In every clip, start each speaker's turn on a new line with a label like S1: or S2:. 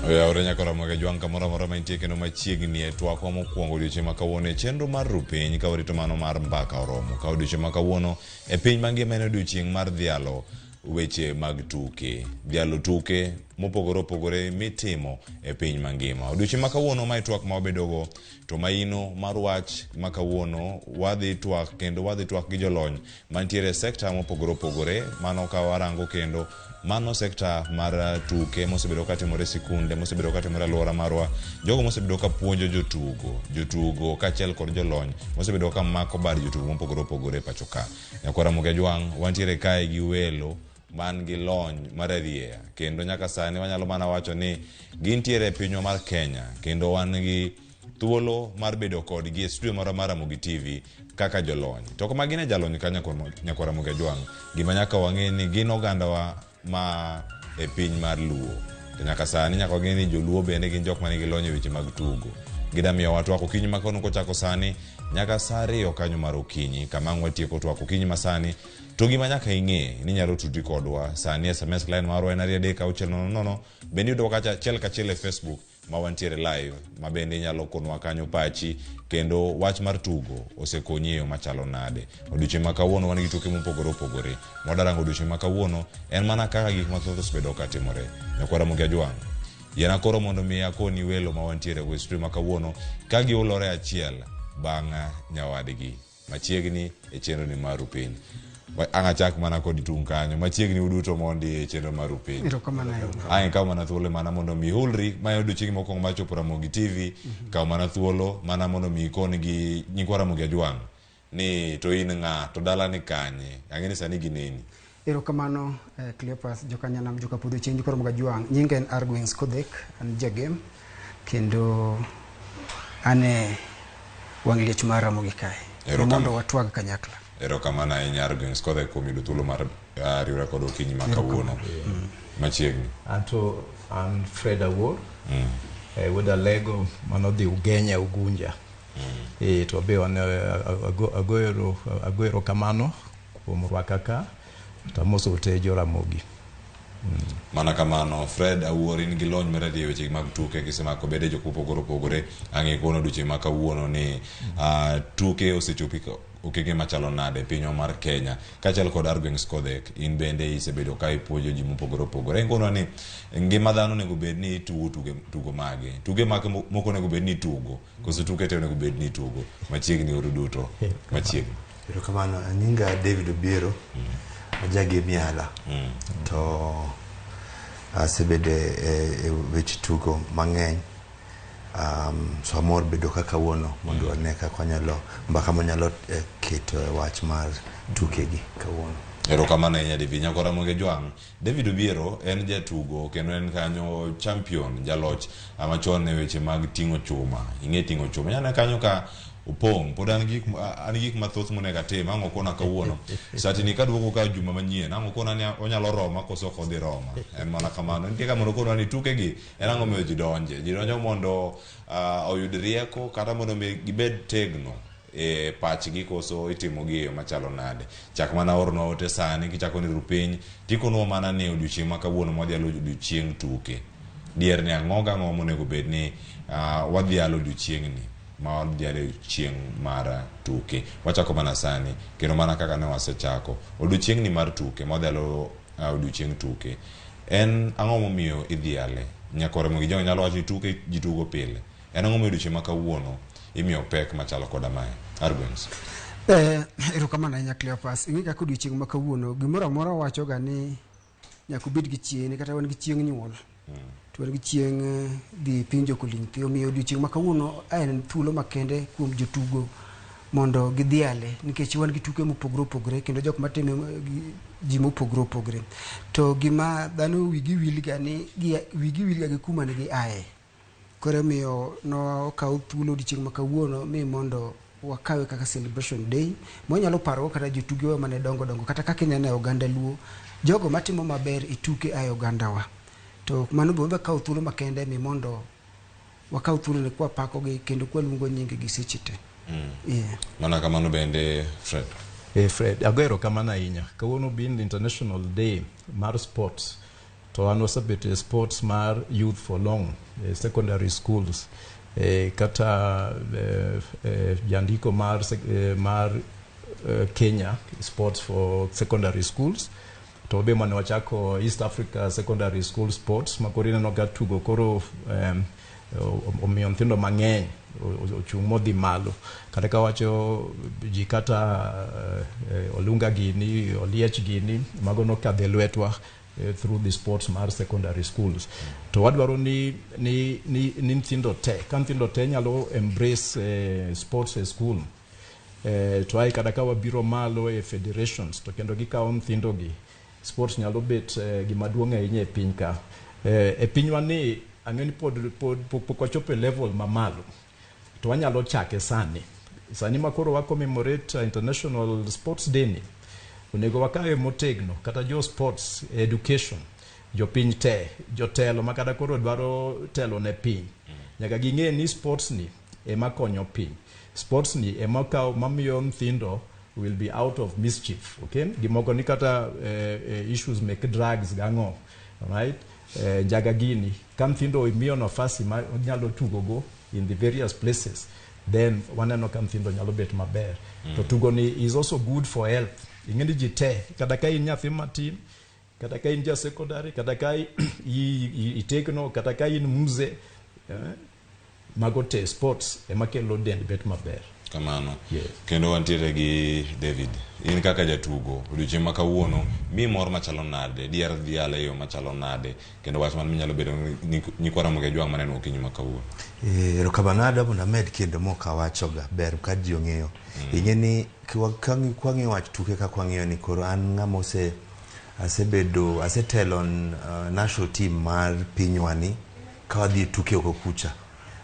S1: Oya orenya kora moga jwang kamora mora maintie kendo machiegni e Twak mokwongo odiochieng' ma kawuono e chenro mar rupiny ka warito mano mar mbaka oromo ka odiochieng' ma kawuono e piny mangima en odiochieng' mar Dhialo weche mag tuke. Dhialo tuke mopogore opogore mitimo e piny mangima. Odiochieng' ma kawuono ma Twak ma wabedogo to maino mar wach ma kawuono wadhi Twak kendo wadhi Twak gi jolony mantiere sekta mopogore opogore mano ka warango kendo mano sekta mar tuke mosebedo ka timore sikunde mosebedo ka timore alwora marwa jogo mosebedo ka puonjo jotugo kaachiel kod jolony mosebedo ka mako bar jotugo mopogore opogore pacho ka. Nyakwara Muge Jwang wantiere kae gi welo man gi lony mar ariera kendo nyaka sani wanyalo mana wacho ni gintiere e pinywa mar Kenya kendo wan gi thuolo mar bedo kodgi e studio mar Ramogi TV kaka jolony. To kuma gin e jalony ka Nyakwara Muge Jwang gima nyaka wang'e ni gin ogandawa ma e piny mar Luo. To nyaka sani nyaka wang'e ni joluo bende gin jok manigi lony e weche mag tugo. Gidamiyo watwak okinyi ma kono kochako sani nyaka saa 2 kanyo mar okinyi kama watieko twak okinyi ma sani. To gima nyaka ing'e ni nyalo tudi kodwa sani SMS line marwa en 3 bende yudo kacha achiel kachiel e Facebook ma wantiere live ma bende nyalo konwa kanyo pachi kendo wach mar tugo osekonyi e yo machalo nade. Odiochieng' ma kawuono wan gi tuke mopogore opogore. Mwadarango odiochieng' ma kawuono en mana kaka gik mathoth osebedo ka timore. Nyakwara Muge Jwang yana koro mondo mi akoni welo ma wantiere go studio ma kawuono ka giulore achiel bang' nyawadgi machiegni e chenro ni mar rupiny. Anga chak mana kod tung kanyo machiegni uduto mondi e chenro mar rupiny. Ai ka mana thuolo mana mondo mi hulri ma odiochieng' mokwongo ma chopo Ramogi TV ka mana thuolo mana mondo mi ikon gi Nyakwara Muge Jwang ni to in ng'a to dala ni kanye ang'eni sani gineni.
S2: Erokamano Cleopas jokanyanam joka podho chieng' Nyakwara Muge Jwang nyinga en Arguings Kodhek an jagem kendo ane wang' liech mar Ramogi kae mondo watwag kanyakla.
S1: Erokamano ahinya Arguings Kodhek kuom yudo thuolo mar riwore kod okinyi ma kawuono machiegni.
S3: Anto an Fred Awuor wuoda Lego manodhi Ugenya Ugunja to be wan agoero kamano kuom rwaka ka tamoso te jo Ramogi.
S1: Mana kamano Fred Awuor in gi lony mar adier weche mag tuke gisemako bede jok mopogore opogore ang'e kono odiochieng' ma kawuono ni tuke osechopi okenge machalo nade pinywa mar Kenya kaachiel kod Arguings Kodhek in bende isebedo ka ipuonjo ji mopogore opogore. Engono ni ngima dhano onego bed ni tugo mage tuke moko onego bed ni tugo koso tuke te onego bed ni tugo machiegni oru duto machiegni.
S4: Erokamano nyinga David Obiero ajagi miala to asebede e weche tugo mang'eny so amor bedo kaka wuono mondo ane kaka nyalo mbaka manyalo keto wach mar tuke gi kawuono.
S1: Erokamano ahinya David. Nyakwara Muge Jwang David Obiero en jatugo kendo en kanyo champion jaloch machon e weche mag ting'o chuma. Ing'e ting'o chuma nyane kanyo ka upong pod an gik mathoth monego atim ang'o kona kawuono satini kaduogo ka juma manyien ang'o kona ni onyalo roma koso ok odhi roma. En mana kamano nitie ka mondo kona ni tuke gi en ang'o miyo ji donjo mondo oyud rieko kata mondo gibed tegno e pachgi koso itimogi e yo machalo nade. Chak mana orno ote sani kichako ni rupiny tikonwa mana ni odiochieng' ma kawuono mwadhialo odiochieng' tuke dier ni ang'o monego bed ni wadhialo odiochieng'ni ma wadhialo chieng' mar tuke. Wachako mana sani kendo mana kaka ne wasechako odiochieng'ni mar tuke mwadhialo odiochieng' tuke en ang'o momiyo idhiale. Nyakwara Muge Jwang nyalo wacho ni tuke ji tugo pile en ang'o momiyo odiochieng' ma kawuono imiyo pek machalo koda mae. Arguings
S2: erokamano ahinya Cleopas ing'e kaka odiochieng' ma kawuono gimoro amora wacho ga ni nyaka ubed gi chieng' kata wan gi chieng' nyuol to wan gi chieng' dhi pinjo koliny thi omiyo odiochieng' ma kawuono en thuolo makende kuom jotugo mondo gidhiale nikech wan gi tuke mopogore opogore kendo jok matime ji mopogore opogore to gima dhano wigi wilga gi kuma ne gi aye koro miyo no kawo thuolo odiochieng' ma kawuono mi mondo wakawe kaka celebration day monyalo paro kata jotugewa mane dongo kata kaka inene oganda Luo jogo matimo maber e tuke aye ogandawa to mano bombe kawo thuolo makende mi mondo wakaw thuolo ne kwa pako gi kendo kwa luongo nyinge gi seche te.
S1: Mana kamano bende Fred.
S3: Fred agoero kamano ahinya kawuono being the International Day mar Sports to an osebet sports mar youth for long secondary schools kata jandiko mar Kenya sports for secondary schools to be mane wachako East Africa secondary school sports makorina no ga tugo koro omiyo nyithindo mang'eny ochung' modhi malo kata ka wacho ji kata olunga gini oliech gini mago no kadhe lwetwa through the sports mar secondary schools to wadwaro ni nyithindo te nyalo embrace sports e school to ai kada ka wabiro malo e federations to kendo gikawo nyithindo gi sports nyalo bet gima duong' ahinya e piny ka e pinywa ni ang'eni pok wachopo level mamalo to wanyalo chake sani makoro wa commemorate International Sports Day ni onego wakawe motegno kata jo sports education jo piny te jotelo makata koro dwaro telo ne piny nyaka ging'e ni sports ni ema konyo piny sports ni ema mamiyo nyithindo will be out of mischief okay gimoko ni kata issues make drugs gango right jaga gini kam thindo imiyo nafasi ma nyalo tugo go in the various places then waneno kam thindo nyalo bet maber to tugo ni is also good for health ingeni jite kada kai nyathi matin kada kai nja secondary kada kai itekno kada kai mze magote sports emakelo dend bet maber
S1: kamano kendo wantiere gi David in kaka jatugo odiochieng' ma kawuono mi mor machalo nade dier Dhialo yo machalo nade kendo wach man minyalo bedo nyikwara moge jwang' maneno okinyi ma kawuono
S4: erokamanada mondo amed kendo moka wachoga ber ka ji ong'eyo ing'eni kwang'io wach tuke ka kwang'io ni koro an ng'ama asetelo national team mar pinywani ka wadhi tuke oko kucha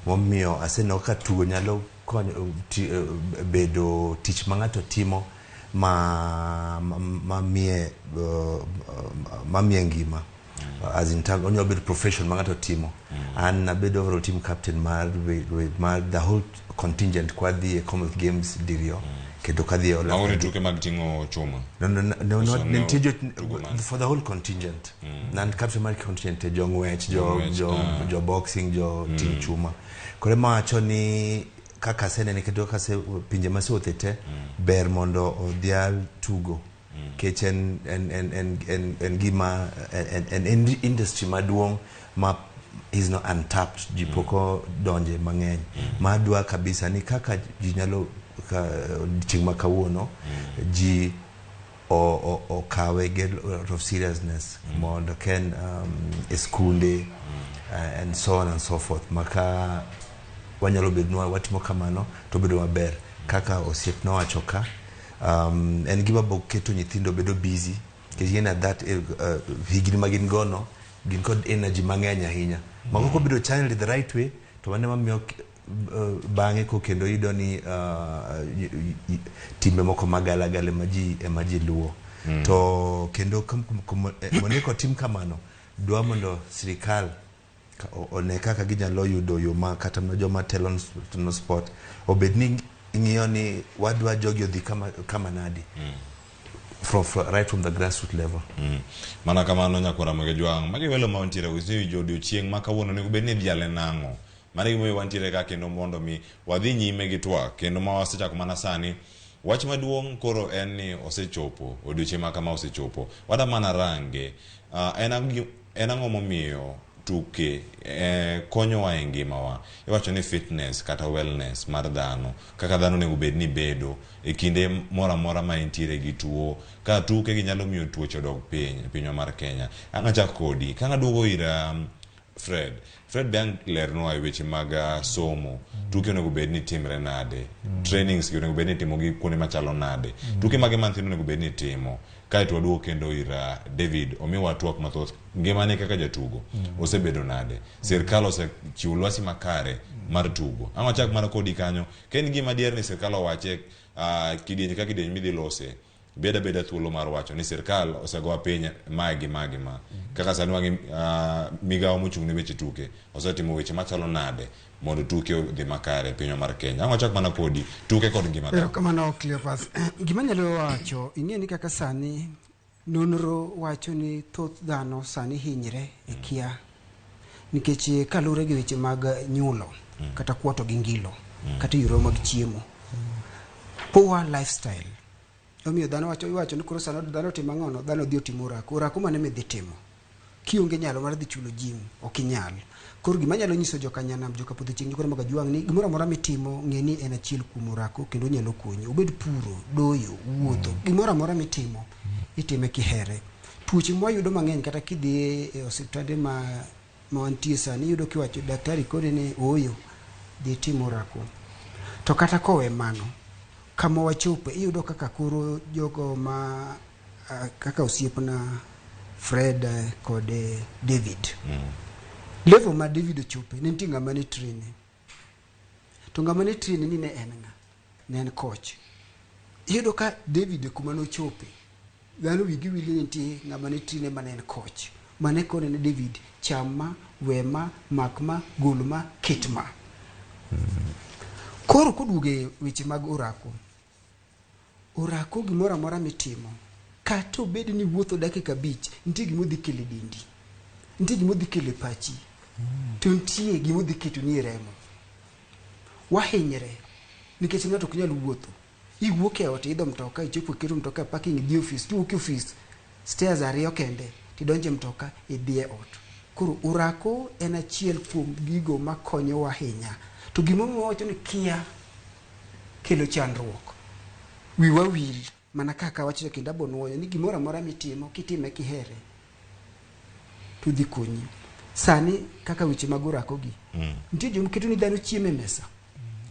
S4: momiyo aseneno ka tugo nyalo bedo tich ma ng'ato timo ma mie ngima as in terms onyo bedo profession ma ng'ato timo an nabedo overall team captain mar the whole contingent kwa the Commonwealth Games dirio kendo kadhi ola
S1: awore tuke mag tingo chuma
S4: no for the whole contingent nan captain mar contingent jo ng'wech jo boxing jo ting chuma kore mawacho ni kaka senene kendo kase pinje masuothete ber mondo odhial tugo kechen en gima en industry maduong' ma is not untapped jipoko donje mang'eny madwa kabisa ni kaka ji nyalo chieng' ma kawuono ji o kawe get a lot of seriousness mondo ken eskunde and so on and so forth maka wanyalo bednwa watimo kamano to bedo maber kaka osiep no wachoka en gima boketo nyithindo bedo busy kejena that higni magin gono gin kod energy mang'eny ahinya makoko bedo channel the right way to wane mamiyo bang'e ko kendo yudo ni timbe moko magalagale maji luwo to kendo moneko tim kamano dwa mondo sirikal one kaka ginyalo yudo yo ma kata joma telo no sport obed ni ng'iyo ni wadwa jogi odhi kama nadi from right from the grassroots level
S1: mana kamano nyakwara moge jwang' magi welo ma wantiere usi jo odiochieng' ma kawuono nego bed ni Dhialo nang'o mane gimoyo wantiere ka kendo mondo mi wadhi nyime gi Twak kendo ma wasechako mana sani wach maduong' koro en ni osechopo odiochieng' ma kama osechopo wada mana range en ang'o momiyo tuke konyowa e ngimawa iwacho ni fitness kata wellness mar dhano kaka dhano nego bed ni bedo e kinde mora mora ma entiere gi tuo ka tuke gi nyalo miyo tuoche dog pinywa mar Kenya ang'achak kodi ka ng'aduogo ira Fred bang lerno ai weche mag somo tuke nego bed ni timre nade trainings nego bed ni timo gi kuonde machalo nade tuke mage manthino nego bed ni timo kai to waduo kendo ira David omiwa Twak mathoth ngimane kaka jatugo osebedo nade sirkal osechiwo lwasi makare mar tugo ang'achak mana kodi kanyo ken gima dier ni sirkal owache kidienje ka kidienje midhi lose beda thuolo mar wacho ni sirkal osegowa piny magi kaka sani wangi migawo mochung' ne weche tuke osetimo weche machalo nade mondo tuke odhi makare pinywa mar Kenya ang'achak mana kodi tuke kod ngima
S2: kamano Cleopas gima nyalo wacho ing'e ni kaka sani nonro wacho ni thoth dhano sani hinyre e kia nikech kalure gi weche mag nyulo kata kuoto gi ngilo kata yore mag chiemo poor lifestyle omiyo dhano wacho ni koro sani dhano timo ang'ono dhano dhi timo orako mane midhi timo kionge nyalo mar dhi chulo gym ok inyal koro gima nyalo nyiso jokanyanam jokapodho chieng' jokoro mag juang ni gimoro amora mitimo ng'e ni en achiel kuom orako kendo nyalo konyi obed puro doyo wuotho gimoro amora mitimo itime kihere tuoche mwayudo mang'eny kata kidhi e osiptande ma wantie sani yudo kiwacho daktari kode ni oyo dhi timo orako to kata kowe mano kama wachope iyudo kaka koro jogo ma kaka osiepna Fred kod David level ma David ochope ne nitie ng'ama ne train to ng'ama ne train ni ne en ng'a ne en coach iyudo ka David kuma no chope dhano wigi wili nitie ng'ama ne train ma ne en coach mane kone ne David chama wema makma gulma kitma koro kuduge weche mag orako gimoro amora mitimo kata obed ni wuotho dakika 5 nitie gimodhi kele dindi nitie gimodhi kele pachi to nitie gimodhi keto ni remo wahinyre nikech ng'ato ok nyal wuotho iwuok e ot idho mtoka ichopo keto mtoka parking dhi office tu office stairs ariyo kende tidonje mtoka idhi e ot koro orako en achiel kuom gigo makonyo wahinya to gimomiyo wacho ni kia kelo chandruok wiwa wil mana kaka wacho kenda bonwoyo ni gimoro amora mitimo kitime kihere to dhi konyi sani kaka weche mag orako gi nitie joma keto ni dhano chiemo e mesa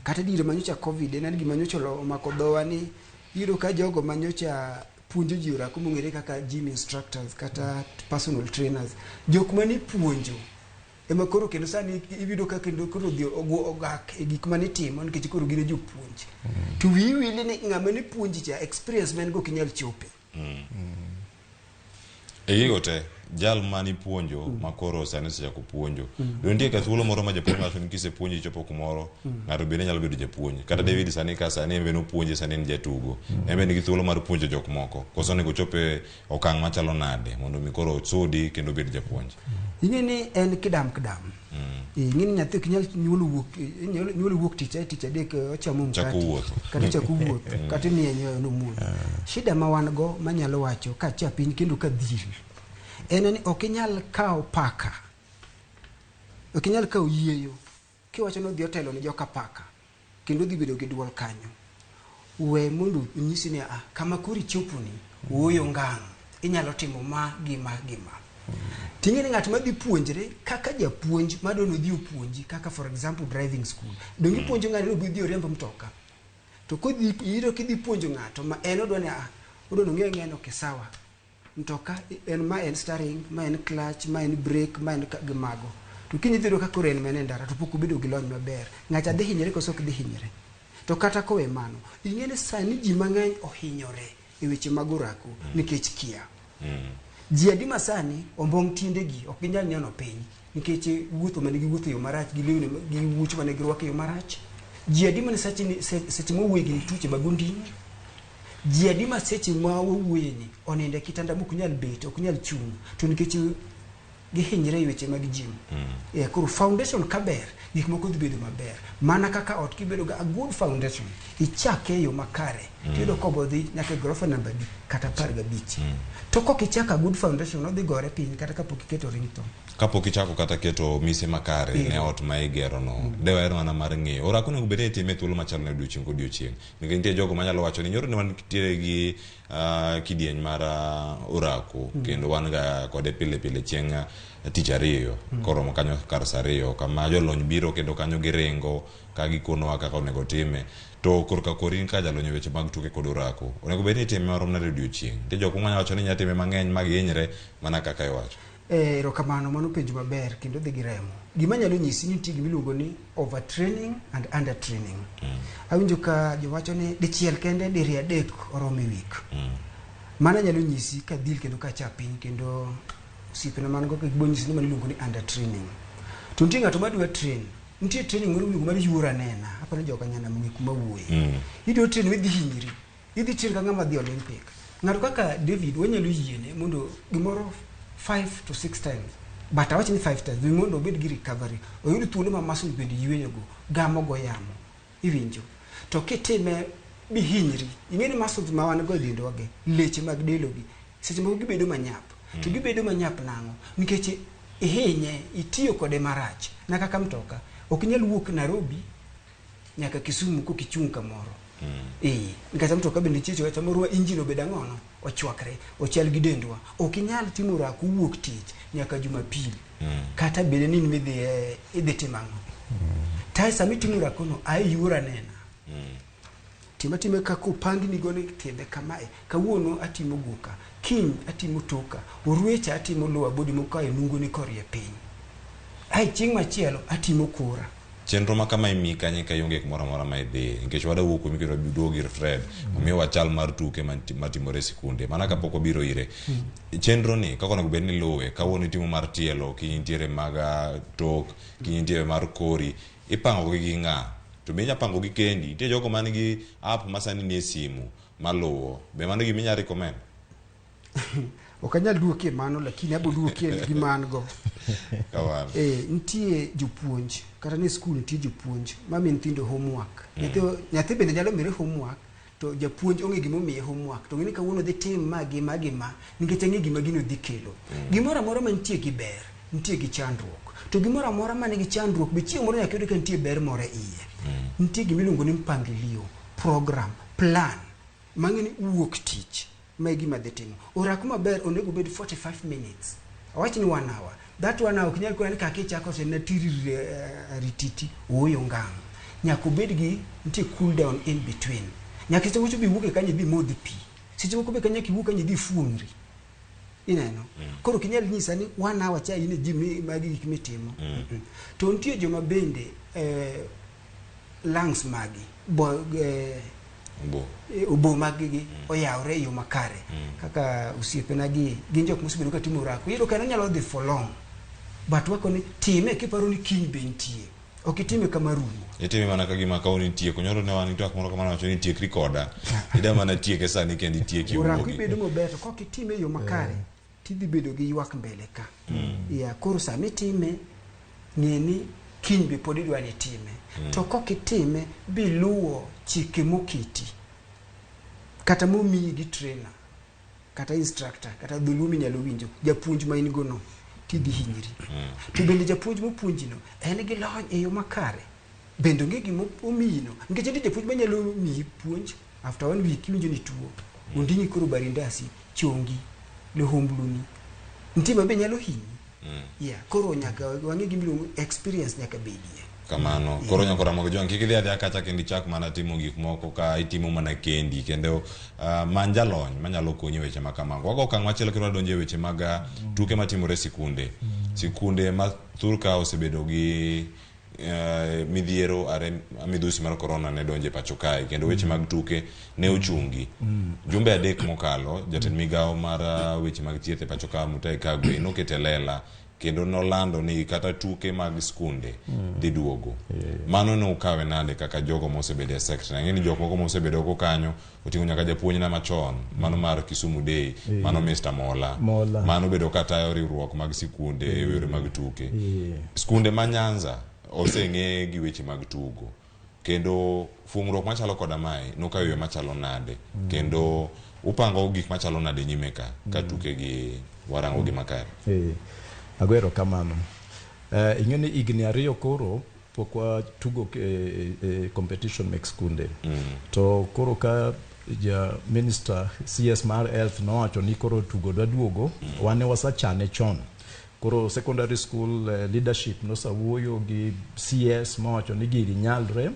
S2: kata dire manyocha covid en gima nyocha omako dhowa ni yudo ka jogo manyocha puonjo ji orako mong'ere kaka gym instructors kata personal trainers jok mane puonjo ema koro kendo sani ibido ka kendo koro dhi ogak e gik mane timo nikech koro gine jopuonj to wiwili ni ng'ama ne puonji cha experience men go kinyal chope
S1: Eyote jal mani puonjo makoro sani secha kupuonjo dontie ka thuolo moro ma japuonj wacho ni kise puonji chopo kumoro ng'ato bende nyalo bedo japuonj kata David sani ka sani embe no puonje sani ni jatugo embe nigi thuolo mar puonjo jok moko koso nego chope okang' machalo nade mondo mi koro sudi kendo bed japuonj
S2: ing'e ni en kidam ing'e ni nyathi ok nyal nyuolo wuok tich adek ochamo mkati kata chako wuotho kata ni enyo no muoyo shida ma wan go manyalo wacho ka cha piny kendo ka dhil en ni ok inyal kawo paka ok inyal kawo yieyo kiwacho no dhi otelo ni joka paka kendo dhi bedo gi duol kanyo we mondo nyisi ni kama kuri chopuni wuoyo ngang' inyalo timo ma gima ting'e ni ng'at ma dhi puonjre kaka japuonj madono dhi puonji kaka for example driving school dongi puonjo ng'ato no dhi riembo mtoka to kodhi iro kidhi puonjo ng'ato ma en odwani odono ng'eno kisawa mtoka en ma en steering ma en clutch ma en brake ma en gimago to kinyi dhiro ka koro en mene ndara to pok obedo gi lony maber ng'acha dhi hinyre koso ok dhi hinyre to kata kowe mano ing'e ni sani ji mang'eny ohinyore e weche mag orako nikech kia ji adi masani ombong' tiendegi ok ginyal nyono piny nikech wuotho manigi wuotho yo marach gi lewni gi wuoch manigi rwako yo marach ji adi man seche mowuogi ni tuoche mag onding ji adi ma seche ma wowuoye ni oninde kitanda mok nyal bet ok nyal chung to nikech gihinyre e weche mag gym koro foundation kaber gik moko dhi bedo maber mana kaka ot kibedo ga a good foundation ichake yo makare tido kobodhi nyaka gorofa namba 2 kata 15 to kok ichaka good foundation odhi gore piny kata kapok iketo ringtone
S1: kapok ichako kata keto mise makare ne ot ma igero no dewa ero ana mar ng'eyo orako nego bede time thuolo machalo ne odiochieng' nikech nitie jogo manyalo wacho ni nyoro ne wan tiere gi kidieny mar orako kendo wan ga kode pile chieng' tich ariyo koromo kanyo kar saa 2 kama jolony biro kendo kanyo giringo ka gikonowa kaka onego time to korka korin ka jalonyo weche mag tuke kod orako onego bed ni time marom na odiochieng' nitie jok manyalo wacho ni nyatime mang'eny mag hinyre mana kaka iwacho
S2: erokamano mano penjo maber kendo dhi gi remo gima nyalo nyisi ni nitie gimiluongo ni overtraining and undertraining awinjo ka jowacho ni dichiel kende diri adek oromo e week mana nyalo nyisi ka dhil kendo ka cha piny kendo sipena man go ka gbonyisi ni mano iluongo ni undertraining to nitie ng'ato madwa train nitie training moro miluongo mar yuora nena hapa ne joka nyana mwe kuma wuoye idwa train midhi hinyri idhi train ka ng'ama dhi Olympic ng'ato kaka David wanyalo yiene mondo gimoro 5 to 6 times but awach ni 5 times mondo obed gi recovery oyud thuolo ma muscle bende yweyogo gamo go yamo iwinjo to kitime bihinyri ing'eni muscles ma wan go e dendwa ge leche mag delogi seche moko gibedo manyap to gibedo manyap nang'o nikech ihinye itiyo kode marach na kaka mtoka ok inyal wuok Nairobi nyaka Kisumu kokichung' kamoro nikech mtoka bende chicho kata moro injin obed ang'ono ochwakre ochal gi dendwa ok inyal timo raku wuok tich nyaka Jumapili kata bede ni midhi idhi timang'o tai sami timo rakono ayura nena time kako pangi ni gone tiende kamae kawuono atimo guka kiny atimo toka orwecha atimo lowa bodi mokae nungo ni korie piny ai chieng' machielo atimo kura
S1: chenro ma kama imi kanye ka yonge kumora mora ma idhi nikech wada wuok mikiro biduogi Fred omiyo wachal mar tuke matimore sikunde mana kapok obiro ire chenro ni kako onego bed ni luwe kawuono timo mar tielo kintiere maga tok kintiere mar kori ipango gi ng'a to minya pango gi kendi tie jogo man gi app masani ni simu maluwo be mano gi minya recommend
S2: okanyal duokie mano lakini abo duokie gi mango
S1: kawan
S2: nitie jopuonj kata ni school nitie jopuonj mami nyithindo homework nyathi bende nyalo mere homework to japuonj onge gimo miye homework to ng'eni kawuono dhi tim magi nikech ang'e gima gino dhi kelo gimoro amora mantie gi ber nitie gi chandruok to gimoro amora mane gi chandruok be chieng' moro nyaka yudo ka nitie ber moro iye nitie gimiluongo ni mpangilio program plan mang'eni wuok tich ma gima dhi timo orako maber onego bed 45 minutes awach ni 1 hour that 1 hour kinyal kona ni kaka ichako se na tiri rititi oyo ngang nyaka bed gi nitie cool down in between nyaka seche mocho bi wuok kanye dhi modhi pi seche moko be kanye kiwuok kanye dhi fuongri ineno koro kinyal nyisa ni 1 hour cha ine jimi magi gik mitimo to nitie joma bende lungs magi obo magi oyawre yo makare kaka osiepena gi gin jok mosebedo ka timo rako yero kana nyalo dhi for long but wako ni time kiparo ni kiny be nitie ok itime kama rumo
S1: itime mana ka gima ka unitie kunyoro ne wan twak moro kamano wacho ni tiek recorder ida mana tieke sani kendi tieki wuogi
S2: rako ibedo maber to kok itime yo makare tidhi bedo gi ywak mbele ka ya koro sami time ng'eni kiny be pod idwa ni time to kok itime biluwo chike moketi kata momiyi gi trainer kata instructor kata dhulumi nyalo winjo japuonj ma in gono tidhi hinyri to bende japuonj mopuonjino en gi lony e yo makare bende onge gima omiyino nikech nitie japuonj manyalo miyi puonj after 1 week iwinjo ni tuo ondinyi koro barindasi chongi lehombluni nitie mabe nyalo hinyi koro nyaka wang'e gimiluongo experience nyaka bedie
S1: kamano koro nyaka Ramogi Joang kik idhi adhiya kacha kendi chak mana timo gik moko ka itimo mana kendi kendo manja lony manyalo konyi weche ma kamago wago okang' machielo kiro donje weche mag tuke matimore sikunde ma thurka osebedo gi midhiero midhusi mar corona ne donje pacho kae kendo weche mag tuke ne ochungi jumbe 3 mokalo jatend migao mar weche mag thieth e pacho ka Mutahi Kagwe nokete lela kendo nolando ni kata tuke mag skunde dhi duogo mano ne ukawe nade kaka jogo mosebedo e sector ng'eni jok moko mosebedo ko kanyo oting'o nyaka japuonj na machon mano mar Kisumu Day mano Mr. Mola mano bedo kata riwruok mag sikunde e yore mag tuke skunde ma Nyanza oseng'e gi weche mag tugo kendo fungruok machalo koda mae nokawe machalo nade kendo upango gik machalo nade nyime ka tuke gi warango gi makare
S3: Agwero kamano ing'eni igni ariyo koro pokwa tugo competition mek skunde to koro ka ja minister CS mar health nowacho ni koro tugo duogo wane wasachane chon koro secondary school leadership nosawuoyo gi CS mowacho ni giri nyalre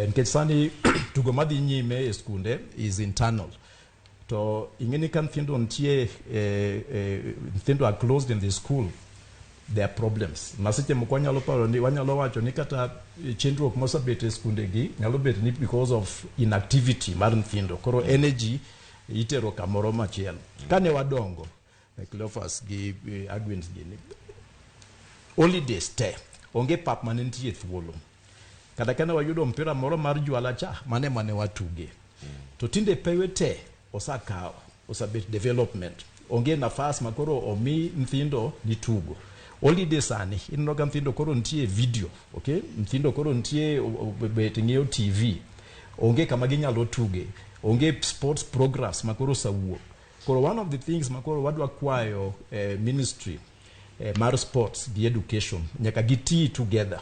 S3: nikech sani tugo madhi nyime e skunde is internal to ing'eni kan nyithindo nitie nyithindo are closed in the school there are problems masiche moko wanyalo paro ni wanyalo wacho ni kata chenruok mosabet e skunde gi nyalo bet ni because of inactivity mar nyithindo koro energy itero kamoro machielo kane wadongo Cleophas gi Agwins gi holidays te onge pap mane nitie thuolo kada kana wayudo mpira moro mar jwala cha mane watuge to tinde pewe te osakaw osabet development onge nafas makoro omi nthindo ni tugo holiday sani inno ga nthindo koro ntie video okay nthindo koro ntie bet ngeo TV onge kama ginyalo tuge onge sports programs makoro sawuo koro one of the things makoro wadwa kwayo ministry mar sports the education nyaka giti together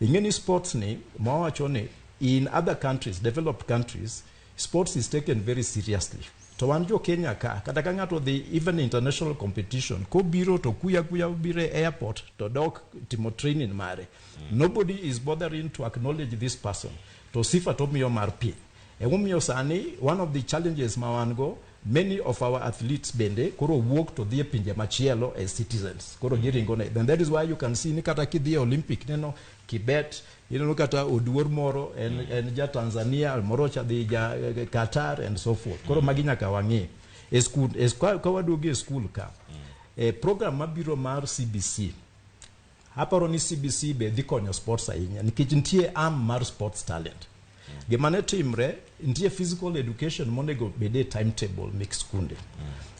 S3: ingeni sports ni mawacho ni in other countries developed countries sports is taken very seriously to wanjo Kenya kata ka ngato the even international competition ko biro to kuya bire airport to dok timo training mare nobody is bothering to acknowledge this person to sifa to miyo mar pi emomiyo sani one of the challenges mawango many of our athletes bende koro walk to the pinje machielo as citizens koro giringo ne then that is why you can see ni kata kidhi Olympic neno Kibet kata oduor moro en ja Tanzania moro cha dhi ja Qatar and so forth koro maginya ka wangi e school ka waduoge school ka program mabiro mar CBC haparo ni CBC be dhi konyo sports ahinya nikech nitie mar sports talent gimane timre ntie physical education monego bede timetable mix kunde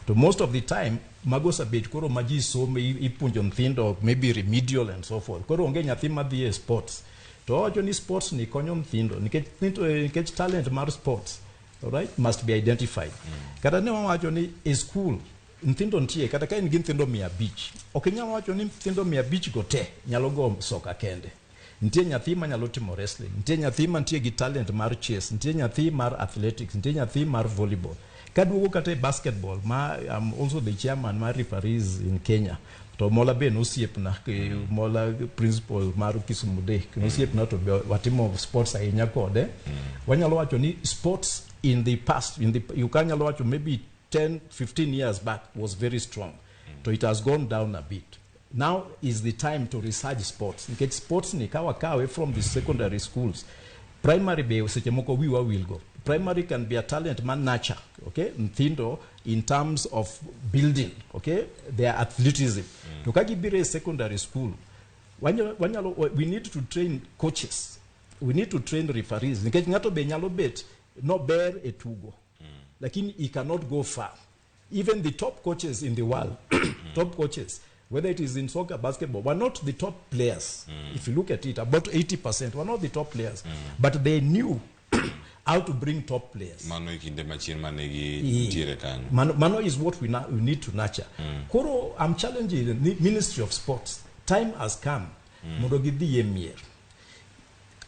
S3: to most of the time mago sabet koro maji some ipunjo nthindo maybe remedial and so forth koro onge nyathi madhi sports to ojo ni sports ni konyo nthindo nikech talent mar sports all right must be identified kata ne wacho ni e school nthindo ntie kata ka in gi nthindo 100 okinya wacho ni nthindo 100 go te nyalo go soka kende ntie nyathi manyalo timo wrestling ntie nyathi mantie gi talent mar chess ntie nyathi mar athletics ntie nyathi mar volleyball kaduogo kata basketball I'm also the chairman mar referees in Kenya to mola ben osiepna mola principal mar Kisumu Day osiepna to watimo sports ahinya kode wanyalo wacho ni sports in the past you can nyalo wacho maybe 10-15 years back was very strong so it has gone down a bit. Now is the time to research sports. Get sports ni kawa from the secondary schools. Primary be seche moko will go. Primary can be a talent man nurture, okay? Nthindo in terms of building, okay? Their athleticism. Tukagibire secondary school. We need to train coaches. We need to train referees. Nikech ngato be nyalo bet no bear etugo. Lakini he cannot go far. Even the top coaches in the world, top coaches, whether it is in soccer, basketball, were not the top players. If you look at it, about 80% were not the top players. But they knew how to bring top players. Mano is what we need to nurture. Koro, I'm challenging the Ministry of Sports. Time has come.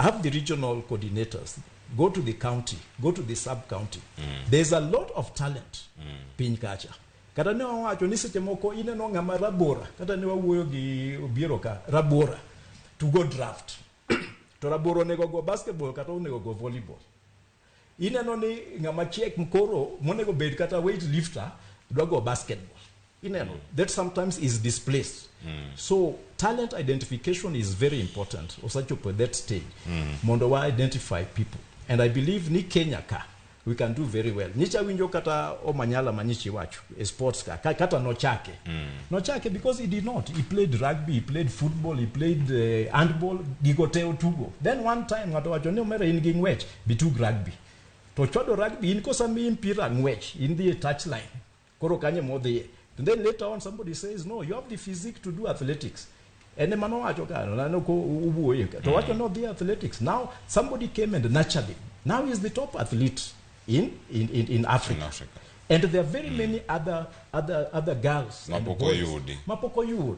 S3: Have the regional coordinators. Go to the county. Go to the sub-county. There's a lot of talent. Piny kacha. Kata ne wacho ni seche moko ineno ngama rabora kata ne wawuoyo gi obiero ka rabora to go draft to raboro nego go basketball kata onego go volleyball ineno ni ngama chiek mkoro monego bed kata weight lifter do go basketball ineno that sometimes is displaced so talent identification is very important osachopo that stage mondo wa identify people and I believe ni Kenya ka we can do very well. Nicha winjo kata Omanyala manyichi wachu a sports ka kata no chake. No chake because he did not. He played rugby, he played football, he played handball, gigoteo tugo. Then one time ngato wacho ne omera in gi ngwech bitug rugby. To chodo rugby in kosa mi mpira ngwech in the touchline. Koro kanye modhe. And then later on somebody says no, you have the physique to do athletics. Ene mano wacho ka no ko ubuoye. To wacho no the athletics. Now somebody came and nurtured him. Now he is the top athlete in Africa. And there are very many other girls and boys. Mapokoyud.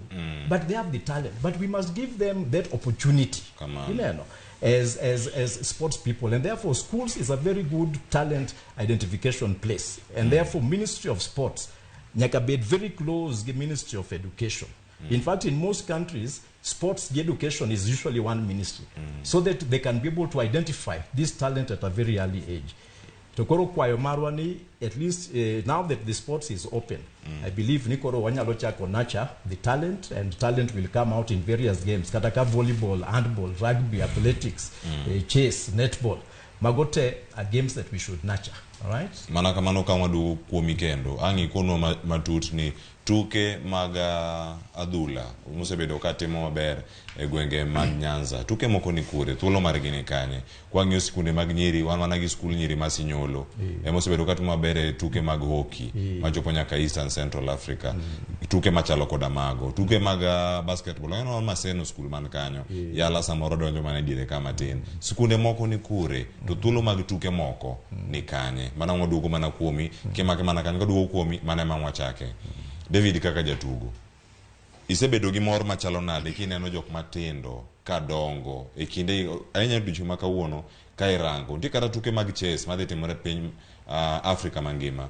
S3: But they have the talent. But we must give them that opportunity. Come on. You know, as sports people. And therefore schools is a very good talent identification place. And therefore Ministry of Sports nyaka be very close to the Ministry of Education. In fact, in most countries, sports education is usually one ministry. So that they can be able to identify this talent at a very early age. Tokoro kwayo marwani, at least now that the sports is open, I believe Nikoro wanyalocha konacha the talent, and talent will come out in various games. Kataka volleyball, handball, rugby, athletics, chess, netball. Magote are games that we should nurture. All right?
S1: Manaka mano kama du kuomikendo. Angi kono matut ni tuke mag adhula mosebedo katimo maber e gwenge mag Nyanza. Tuke moko ni kure, thuolo margi ni kanye. Kwang'iyo sikunde mag nyiri, wan mana gi skul nyiri ma Sinyolo. Mosebedo katimo maber e tuke mag hockey, machopo nyaka Eastern Central Africa. Tuke machalo koda mago. Tuke mag basketball, wan Maseno skul man kanyo. Yala samoro donjo mana dire kama tin. Sikunde moko ni kure, to thuolo mag tuke moko ni kanye. Mana waduogo mana kuomi, kemake mana kanyo kaduogo kuomi, mana ema wachake. David kaka jatugo, isebedo gi mor machalo nade kineno jok matindo ka dongo e kinde ahinya odiochieng' ma kawuono ka irango nitie kata tuke mag chess madhi timore piny Afrika mangima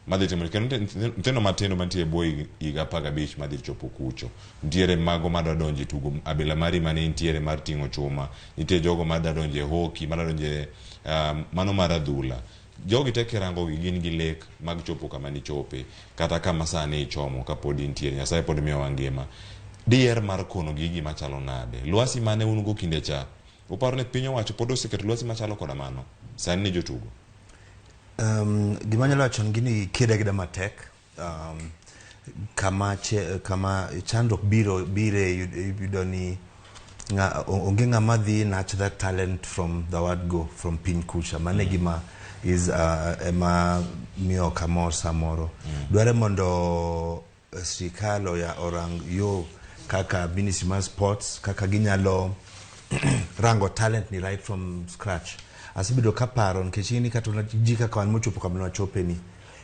S1: madhi timore kendo nyithindo matindo mantie bwo higa 15 madhi chopo kucho. Nitiere mago madwa donjo e tugo abila mari mane nitiere mar ting'o chuma, nitie jogo madwa donjo e hockey, madwa donjo e mano mar adhula. Jogi te kirango gin gi lek mag chopo kama ni chope kata kama sani ichomo kapod intiere, Nyasaye pod miyo wangima. Diher mar kono gigi machalo nade, lwasi mane un go kinde cha uparo ne piny owacho pod oseketo lwasi machalo koda mano sani ni jotugo?
S4: Gima nyalo wacho gini kida matek, kama chandruok bire yudo ni onge ng'ama dhi nurture that talent from the word go, from piny kucha. Mane gima is ema miyo kamor samoro. Dware mondo sirikal orang yo kaka Ministry of Sports kaka ginyalo rango talent ni right from scratch. Asibedo kaparo nikech ni kata ji kaka wan mochopo kama wachope ni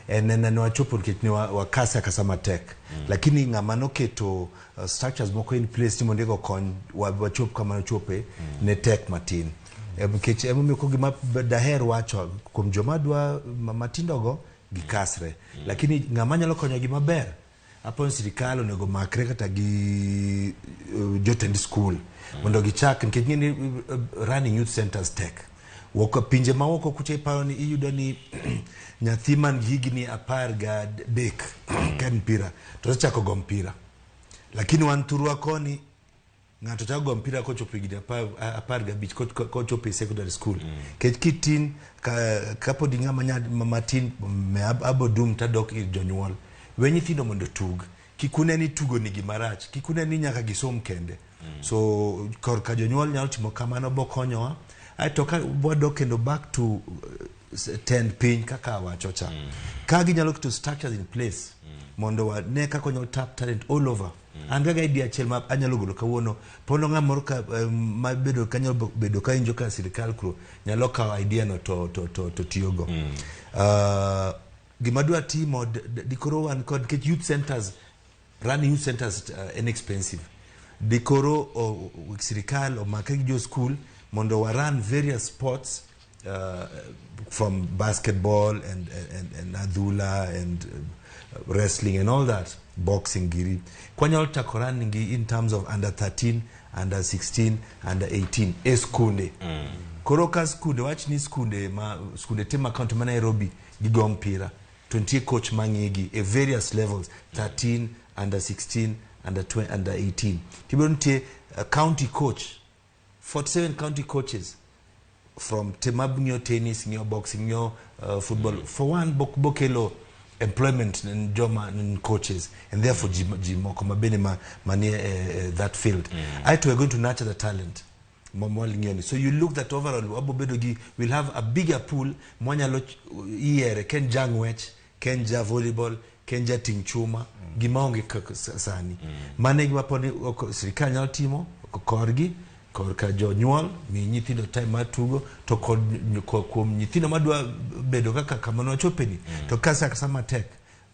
S4: en wachopo nikech ni wakasa kasama tek, lakini ng'ama noketo structures moko in place ni mondo kony wachopo kama wachope ne tek matin. Nikech emomiko gima daher wacho kuom joma dwa matindogo gikasre, lakini ng'ama nyalo konyo gi maber apon sirikal onego makre kata gi jotend school mondo gichak, nikech ni running youth centers tek. Woko pinje mawoko kuche paro ni iyudo ni nyathi man higni 13 ka mpira to chako go mpira, lakini wan turwa koni ng'ato chako go mpira kochopo higni 15 kochopo secondary school. Kech kitin kapod ng'ama matin abodum tadok ir jonyuol, we nyithindo mondo tug, kikune ni tugo ni gimarach, kikune ni nyaka gisom kende. So korka jonyuol nyalo timo kamano bokonyowa. I talk about kendo back to 10 pin kaka wachocha. Kagi nyalo to structures in place. Mondo wa ne kako nyalo tap talent all over. And gaga idea chel map anyalo golo kawuono. Pondo nga moruka mabedo kanyalo bedo ka injo ka sirikal kro nyalo ka idea no to tiyogo. Gimadua timo dikoro wan kod ke youth centers, running youth centers inexpensive. Dikoro o sirikal o makagi school mondo wa run various sports from basketball and adhula and wrestling and all that, boxing giri. Kwanyol takoran in terms of under 13, under 16, under 18 eskunde. Koroka skunde watch ni skunde tema account ma Nairobi gigo mpira 20 coach mangigi at various levels, 13, under 16, under 20, under 18. Tibonte county coach, 47 county coaches from temabnyo tennis, nyo boxing, nyo football. For one, bokelo employment and joma and coaches, and therefore jimo komabene mani that field. I too are going to nurture the talent. So you look that overall Abobedogi will have a bigger pool. Mwanya lo iere ken jangwech, ken ja volleyball, ken ja tingchuma, gimaonge sani. Mane gimaponi sirikal nyalo timo korgi korka jonyuol mi nyithindo time matugo to kod nyithindo madwa bedo kaka kamano wachopeni to kasa kasama tek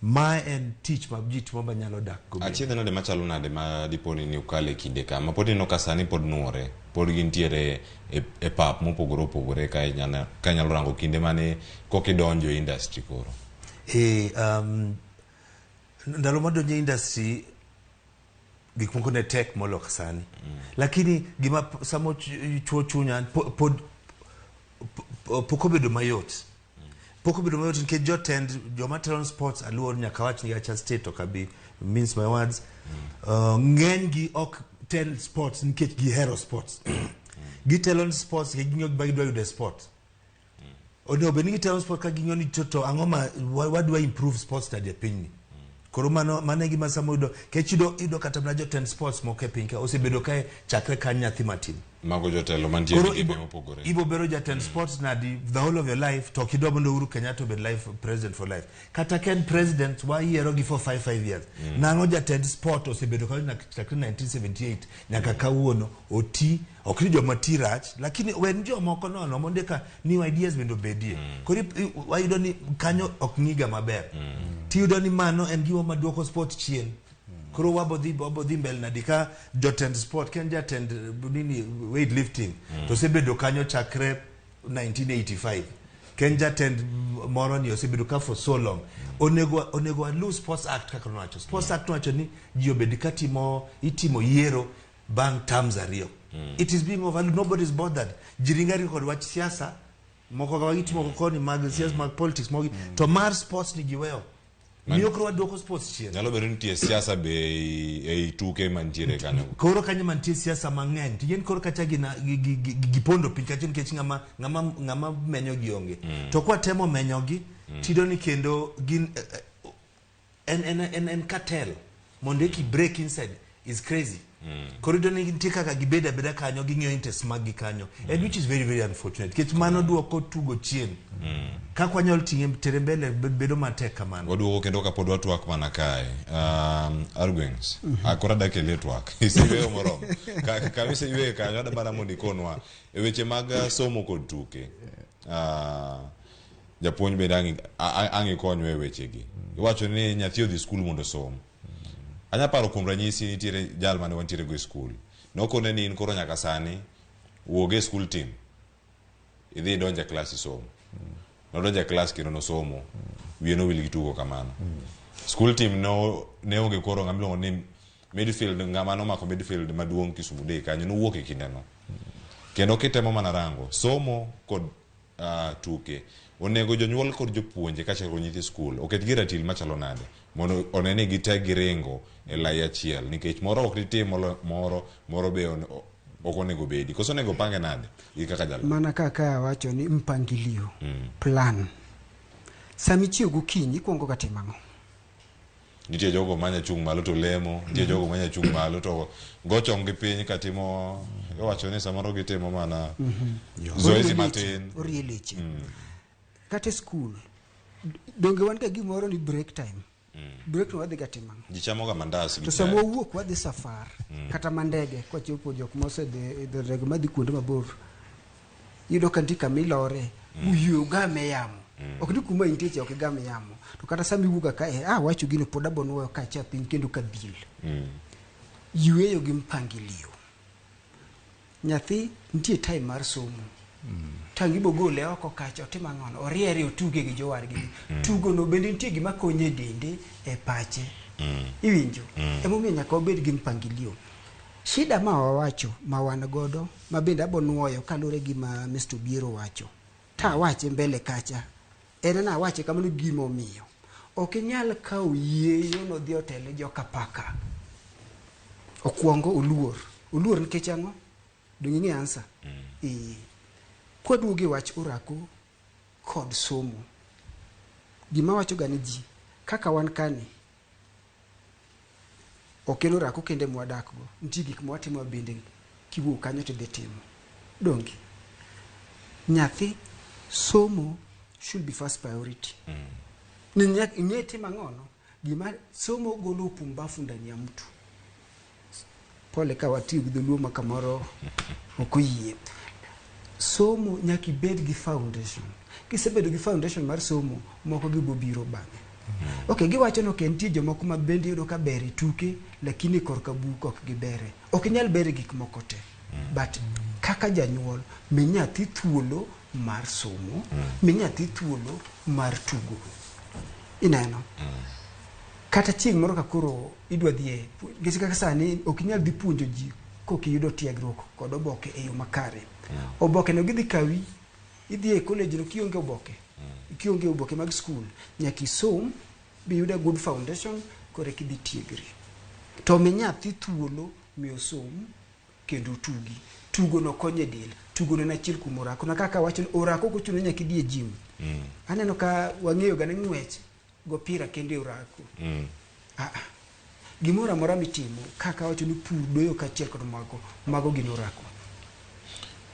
S4: ma en teach mabjit momba nyalo dak go.
S1: Achiedhe nade machalo nade ma diponi ni ukale kinde kama podi no kasani pod nuore pod gintiere e pap mopogore ka nyalo rango kinde mane kokidonjo industry koro.
S4: Ndalo madonjo industry gik moko ne tek molok sani, lakini gima samo chuo chunya pokobedo mayot nke jotend jomatron sports aluor nyaka wach ni acha state to kabi means my words ng'eny gi ok tel sports nikech gihero sports gitelon sports ginyo bagidwa yude sport ono benigi telon sport ka ginyo ni to angoma wadwa improve sports study piny koro mano gima samodo kechido ido kata na jotend sports moke pinka osebedo kae chakre kan nyathi matin
S1: mago jotelo mantie gi gime mopogore
S4: ibo bero jatend sports na the whole of your life to kidobo ndo Uhuru Kenyatta be life president for life kata ken president wa yiero gi for 5 years nango jatend sport osebedo kae na chakre 1978 nyaka kawuono oti okri joma tirach lakini wen jomoko nono mondeka new ideas bendo bedie koro wayudo ni kanyo ok ngiga maber tiyudo ni mano en gima maduoko sport chien koro wabodhi mbele na dika jotend sport ken jatend nini weightlifting to sebedo kanyo chakre 1985 ken jatend moro ni osebedo ka for so long onego lose sports act kaka nowacho sports act nowacho ni ji obed ka itimo yiero bang terms ariyo it is being overlooked nobody is bothered jiringari kod wach siasa moko ka gitimo koni mag siasa mag politics mogi to mar sports ni giweyo miyo kro wadoko sports chien
S1: nyalo bedo nitie siasa be ei tuke mantiere kanyo
S4: koro kanyo mantie siasa mang'eny tiyen koro kacha gipondo piny kacha nikech ng'ama menyo gionge to kwa temo menyogi tido ni kendo gin en cartel mondo ki break inside is crazy koro do ni nitie kaka gibeda kanyo ging'eyo interest mag gi kanyo and which is very very unfortunate kech mano duoko tugo chien kakwa nyol ting'e tere mbele bedo matek kamano
S1: waduoko kendo kapod watwak mana kae arguings akora dake le twak isiweyo moromo kamise iwe kanyo ada bana mondi konwa e weche mag somo kod tuke japuonj bende angi konyo e weche gi iwacho ni nyathi odhi skul mondo som anya paro kuom ranyisi nitiere jal mane wantiere go e skul nokone ni in koro nyaka sani wuoge skul team idhi donja class isomo nodonja class kendo nosomo wiye no wil gitugo kamano skul team ne onge koro ng'amilongo ni midfield ng'ama nomako midfield maduong' Kisumu Day kanyo nowuok e kindeno kendo kitemo mana rango somo kod tuke onego jonyuol kod jopuonje kacha ko nyithi skul oket gi ratil machalo nade mondo onene gi tag rengo e lai achiel nikech moro ok ditimo moro be ok onego bedi koso onego pange nade gi kaka jalo
S2: mana kaka wacho ni mpangilio plan sami chiwo gokinyi ikuongo katimang'o
S1: nitie jogo manya chung malo to lemo nitie jogo manya chung malo to gochong gi piny katimo wacho ni samoro gitimo mana zoezi matin
S2: orie leche kate skul donge wan ka gimoro ni break time break no wadhi gatimang'o
S1: ji chamoga mandas
S2: to samo wuok wadhi safar kata mandege kwa chopo jok mose de rego madhi kuonde mabor yudo kanti kamilore uyo game yamo ok ni kuma intie ok game yamo to kata sami wuga ka wacho gino podabo no ka cha piny kendo ka bil yueyo gi mpangilio nyathi nitie time mar somo tangi bogole oko kacha otimang'ono oriere otuge gi jowargi tugo no bende nitie gima konye dende e pache iwinjo emomiyo nyaka obed gi mpangilio shida ma wawacho ma wan godo ma bende abonuoyo kalure gi ma Mr. Biero wacho ta wache mbele kacha na wache kamano gimo miyo ok nyal kawo yieyo no dhi otele joka paka okuongo uluor nikech ang'o dongi ng'e ansa kwaduoge wach orako kod somo gima wacho gani ji kaka wan kani okelo orako kende mwadakgo nitie gik mwatimo bende kiwuok kanyo to dhi timo dongi nyathi somo should be first priority ng'e timang'ono gima somo golo pumbafu ndani ya mtu pole ka watiyo gi dholuo ma kamoro okoyie somo nyaki bed gi foundation kisebedo gi foundation mar somo moko gibobiro bang'e okay giwacho no kentie jomoko ma bende yudo ka bere tuke lakini korka buko ok gibere ok nyal bere gik moko te but kaka janyuol mi nyathi thuolo mar somo mi nyathi thuolo mar tugo ineno kata chieng' moro ka koro idwa dhie gisi kaka sani ok nyal dhi puonjo ji kokiyudo tiegruok kod oboke e yo makare oboke no gidhi kawi idhi e college no kionge oboke mag school nyaki som bi yuda good foundation kore kidhi tiegri to mi nyathi thuolo mi osom kendo tugo no konye del tugo no na chiel kuom orako na kaka wacho orako ko chuno nyaki dhi e gym aneno ka wang'eyo ga ng'wech go pira kende orako gimora mora mitimo kaka wacho ni pur doyo kachiel kod mago gin orako.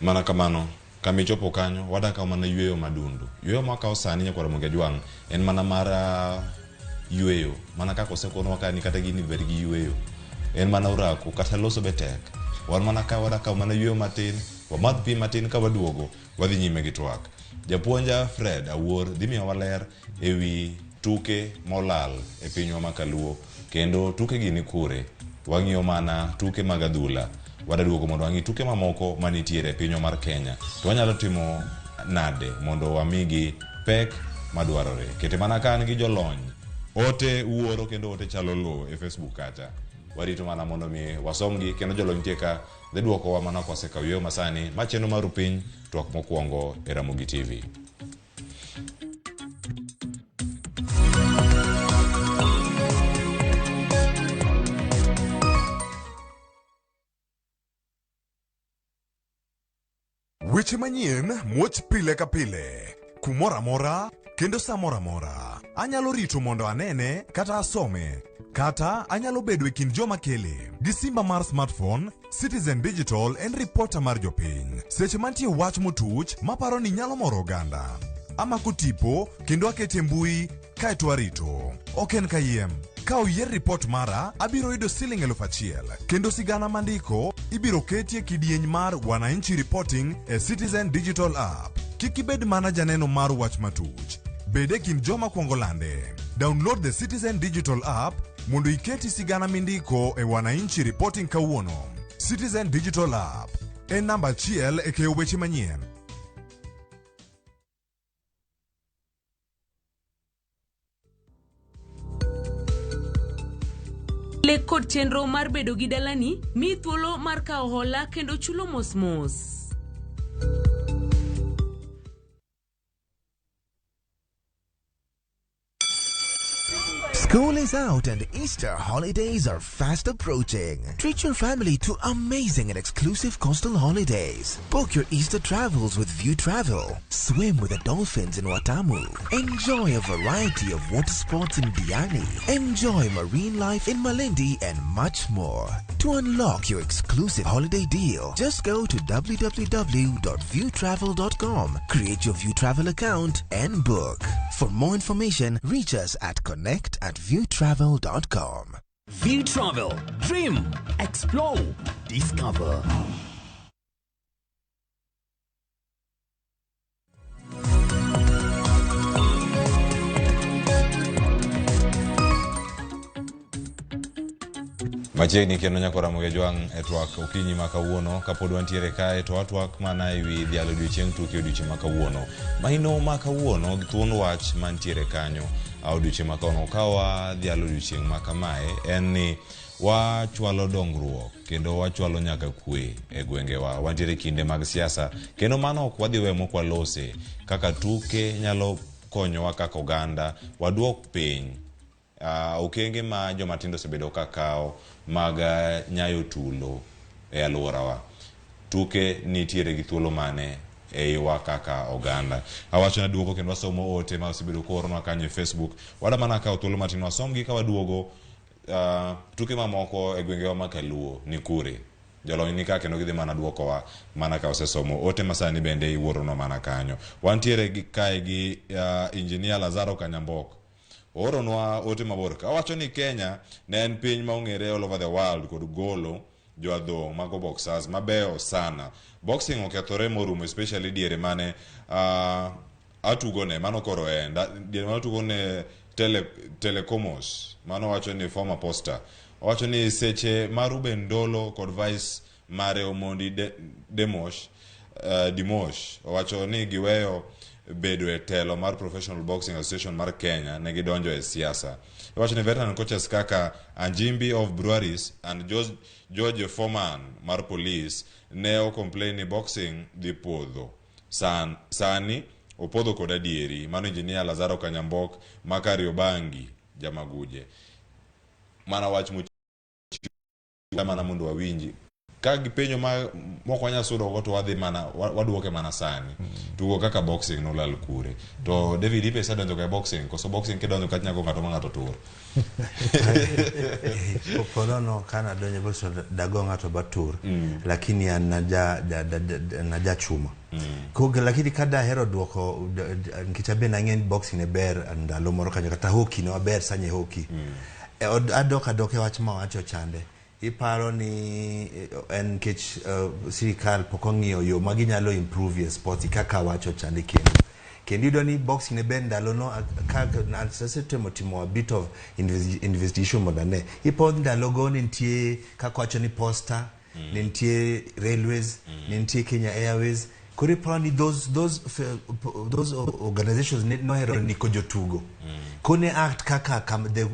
S1: Mana kamano kami chopo kanyo wadaka mana yweyo madundu. Yweyo maka osani nyako Ramogi Jwang en mana mara yweyo mana kako sekono wakani kata gini bergi yweyo en mana orako kata loso betek wan mana ka wadaka mana yweyo matin wamadh pi matin ka waduogo wadhi nyime gi twak. Japuonja Fred Awuor dhi miyo waler ewi tuke molal e pinywa makaluo kendo tuke gini kure wang'iyo mana tuke mag adhula wadaduogo mondo wang'i tuke mamoko manitiere e pinywa mar Kenya to wanyalo timo nade mondo wamigi pek madwarore. Kete mana kan gi jolony ote uoro kendo ote chalo lo e Facebook kacha warito mana mondo mi wasomgi kendo jolony tieka dhe duoko wa mana kwase kawiyo masani macheno maru piny twak mokwongo e Ramogi TV.
S5: Weche manyien muoch pile ka pile kumora mora kendo samora mora anyalo rito mondo anene kata asome kata anyalo bedo e kind joma kele gi simba mar smartphone Citizen Digital en reporter mar jopiny seche mantie wach motuch maparo ni nyalo moro oganda amako tipo kendo akete mbui kaeto arito ok en kayiem ka oyier report mara abiro yudo Sh1,000 kendo sigana mandiko ibiro ketie kidieny mar Wananchi Reporting e Citizen Digital App. Kik ibed mana janeno mar wach matuch, bede kin joma kwongo lande. Download the Citizen Digital App mondo iketi sigana mindiko e Wananchi Reporting kawuono. Citizen Digital App en namba achiel e keyo weche manyien.
S6: Le kod chenro mar bedo gi dalani mi thuolo mar kawo hola kendo chulo mos.
S7: School is out and Easter holidays are fast approaching. Treat your family to amazing and exclusive coastal holidays. Book your Easter travels with View Travel. Swim with the dolphins in Watamu. Enjoy a variety of water sports in Diani. Enjoy marine life in Malindi and much more. To unlock your exclusive holiday deal, just go to www.viewtravel.com, create your View Travel account and book. For more information, reach us at connect@viewtravel.com.
S8: View Travel. Dream. Explore. Discover.
S1: Machiegni kendo nyako Ramogi Jwang e twak okinyi makawuono kapod wantiere kae to watwak mana ewi Dhialo odiochieng tuke odiochieng makawuono. Maino makawuono thuon wach mantiere kanyo odiochieng makawuono kawa Dhialo odiochieng makamae en ni wachwalo dongruok kendo wachwalo nyaka kwe e gwengewa. Wantiere kinde mag siasa kendo mano ok wadhi we mok walose kaka tuke nyalo konyowa kaka oganda waduok piny okenge ma joma tindo osebedo kakao mag nyayo tulo e alworawa. Tuke nitiere gi thuolo mane eiwa kaka oganda. Awacho na duogo kendo wasomo ote ma osebedo koornwa kanyo e Facebook. Wada mana kao thuolo matin wasomgi ka waduogo tuke mamoko e gwengewa makaluo ni kure. Jolony ni ka kendo gidhi mana duokowa mana ka osesomo ote masani bende iwuoronwa mana kanyo. Wantiere kae gi Engineer Lazaro Kanyambok. Oronwa ote mabor ka wacho ni Kenya ne en piny ma ong'ere all over the world kod golo joadhong' mago boxers mabeyo sana. Boxing okethore morumo especially diere mane atugone mano koro enda diere mane atugone Telekomos mano wacho ni former poster wacho ni seche ma Ruben Dolo kod vice mare Omondi Dimosh wacho ni giweyo bedo e telo mar Professional Boxing Association mar Kenya ne gidonjo e siasa. Wacho ni veteran coaches kaka Anjimbi of Breweries and George Foreman mar police ne o complain ni boxing dhi podho. Sani opodho kod adieri. Mano Engineer Lazaro Kanyambok makari obangi jamaguje. Mana wach mana mundu wawinji ka gipenyo moko wanya sudo go to wadhi mana waduoke mana sani tugo kaka boxing no lal kure to David ipe sa donjo ka boxing koso boxing kedonjo ka nyago ngato mangato tur
S4: Polono kana donjo boxing dago ngato batur lakini naja chuma koga lakini kada hero duoko nkitabe na ngeni boxing ne ber ndalo moro kanyo kata hockey no ber sanye hockey adoke wachma wacho chande iparo ni en kech sirikal pokong'iyo yo maginyalo improve your sport kaka wacho chande kendo do ni boxing ne ben ndalo no na timo a bit of investigation modane ipo ndalo go nitie kaka wacho ni posta nitie railways nitie Kenya Airways kuri probably those organizations no hero ni ko Jotugo kone act kaka they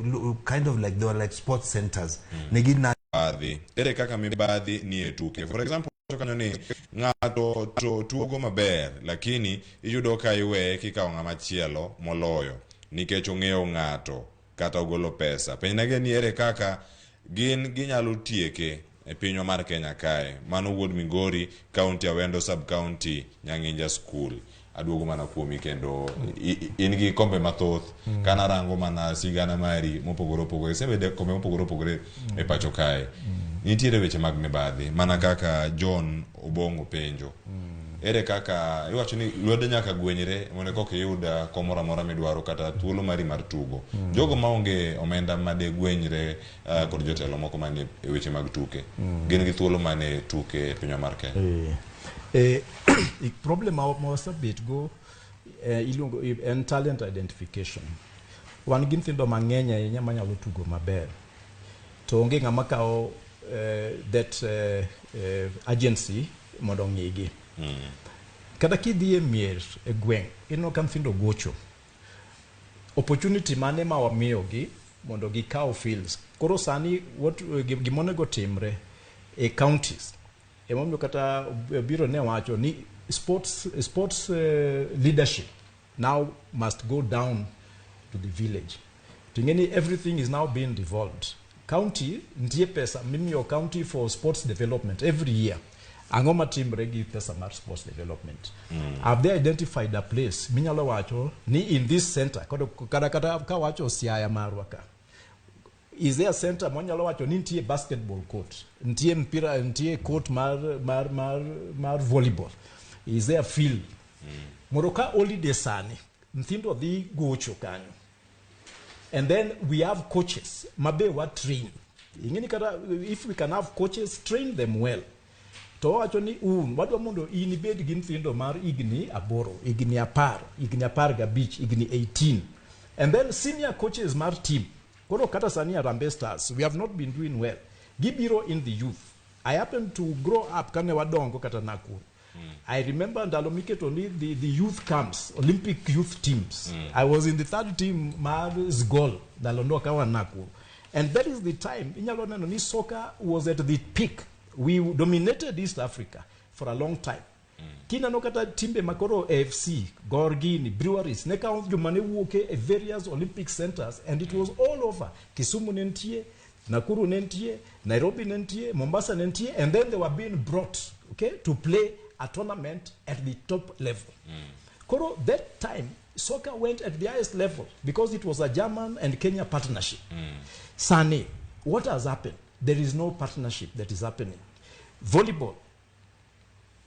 S4: kind of like they were like sports centers negina
S1: baadhi ere kaka mibadhi ni etuke for example kanyo ni ngato to tugo maber lakini iyudo ka iwe kika ngama chielo moloyo nikech ong'eyo ngato kata ogolo pesa penjage ni ere kaka ginyalo tieke e pinywa mar Kenya kae mano wuod Migori county Awendo sub county Nyanginja school aduogo mana kuomi kendo in gi kombe mathoth kana rango mana sigana mari mopogore sebede kombe mopogore e pacho kae nitiere weche mag mibadhi mana kaka John Obongo penjo ere kaka iwacho ni lwedo nyaka gwenyre mondo koke yuda komora mora midwaro kata thuolo mari mar tugo jogo maonge omenda made gwenyre kod jotelo moko manie e weche mag tuke gin gi thuolo mane tuke pinywa mar Kenya
S3: problem mawasabet go ilungo en talent identification wan gin thindo mang'eny ahinya manyalo tugo maber to onge ng'ama kao that agency mondo ng'igi kada kidhi e mier e gweng' ino kam thindo gocho opportunity mane ma wamiyogi mondo gikaw fields koro sani gimonego timre e counties emomiyo kata biro ne wacho ni sports leadership now must go down to the village tingeni everything is now being devolved county ndiye pesa mimiyo county for sports development every year angoma timre gi pesa mar sports development have they identified a place minyalo wacho ni in this center kata ka wacho Siaya marwa ka is there a center monyalo wacho ni nitie basketball court nitie mpira nitie court mar volleyball is there a field moroka holiday sani nthindo dhi gocho kanyo and then we have coaches mabe wa train ingeni kata if we can have coaches train them well to wacho ni wadwa mondo inibed gi nthindo mar igni aboro igni apar ga beach igni 18 and then senior coaches mar team kono kata sani Harambee Stars we have not been doing well gibiro in the youth I happen to grow up kane wadongo kata Nakuru I remember ndalo miketo ni the youth camps Olympic youth teams I was in the third team mar Zgol ndalo ndo kawa Nakuru and that is the time inyalo neno ni soccer was at the peak we dominated East Africa for a long time kina no kata timbe makoro AFC Gorgini Breweries ne ka jumane wuoke e various Olympic centers and it was all over Kisumu nentie Nakuru nentie Nairobi nentie Mombasa nentie and then they were being brought to play a tournament at the top level koro that time soccer went at the highest level because it was a German and Kenya partnership Sane what has happened there is no partnership that is happening volleyball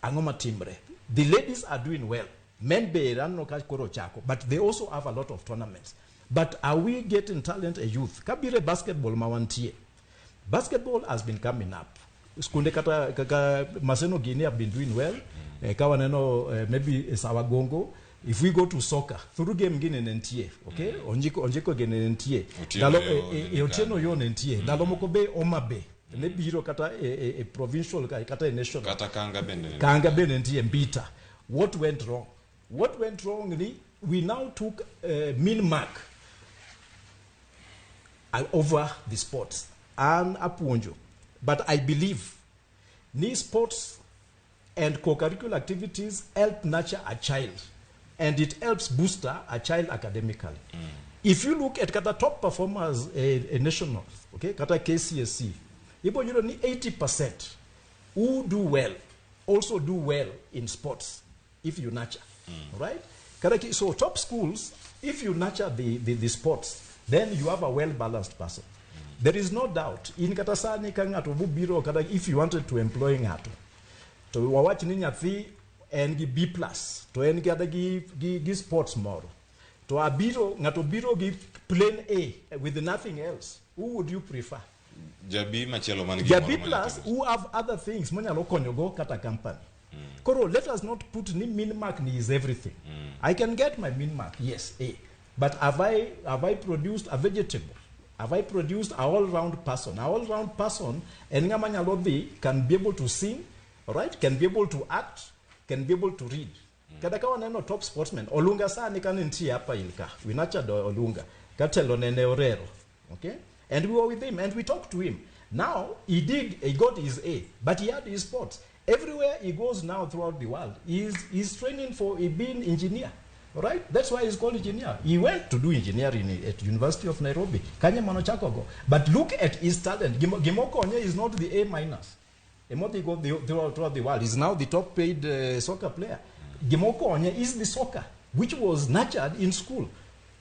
S3: angoma timbre the ladies are doing well men be ran no koro chako but they also have a lot of tournaments but are we getting talent a youth kabire basketball mawantie basketball has been coming up skunde kata Maseno Guinea have been doing well kawa neno maybe Sawagongo if we go to soccer through game gine nentie onjiko gine nentie dalo Otieno yo nentie dalo moko be Omabe ne biro kata a provincial kata a national
S1: kata
S3: kanga bene ndiye mbita what went wrong ni we now took mean mark over the sports and apuonjo but I believe ni sports and co-curricular activities help nurture a child and it helps booster a child academically if you look at kata top performers a national kata KCSE ibo you know ni 80% who do well also do well in sports if you nurture, right? So top schools, if you nurture the sports, then you have a well-balanced person. There is no doubt. In Katasani Kangato Bubiro, if you wanted to employ Ngato, to watch Ninyathi and give B+, to any give sports model. To a biro, Ngato Biro give plain A with nothing else. Who would you prefer? Jabi Plus, who have other things, kata company. Koro, let us not put min mark is everything. I can get my min mark, yes, A. But have I produced a vegetable? Have I produced an all-round person? An all-round person, and can be able to sing, right? Can be able to act, can be able to read. Kadakawa neno top sportsman. Olunga sa ni kaninti hapa ilka. We nurtured Olunga. Katelo nene orero. Okay? And we were with him and we talked to him. Now, he got his A, but he had his sports. Everywhere he goes now throughout the world, he's training for being engineer. Right? That's why he's called engineer. He went to do engineering at University of Nairobi. Kanye Manochakogo. But look at his talent. Gimoko Onye is not the A-. Emoti got throughout the world. He's now the top paid soccer player. Gimoko Onye is the soccer, which was nurtured in school.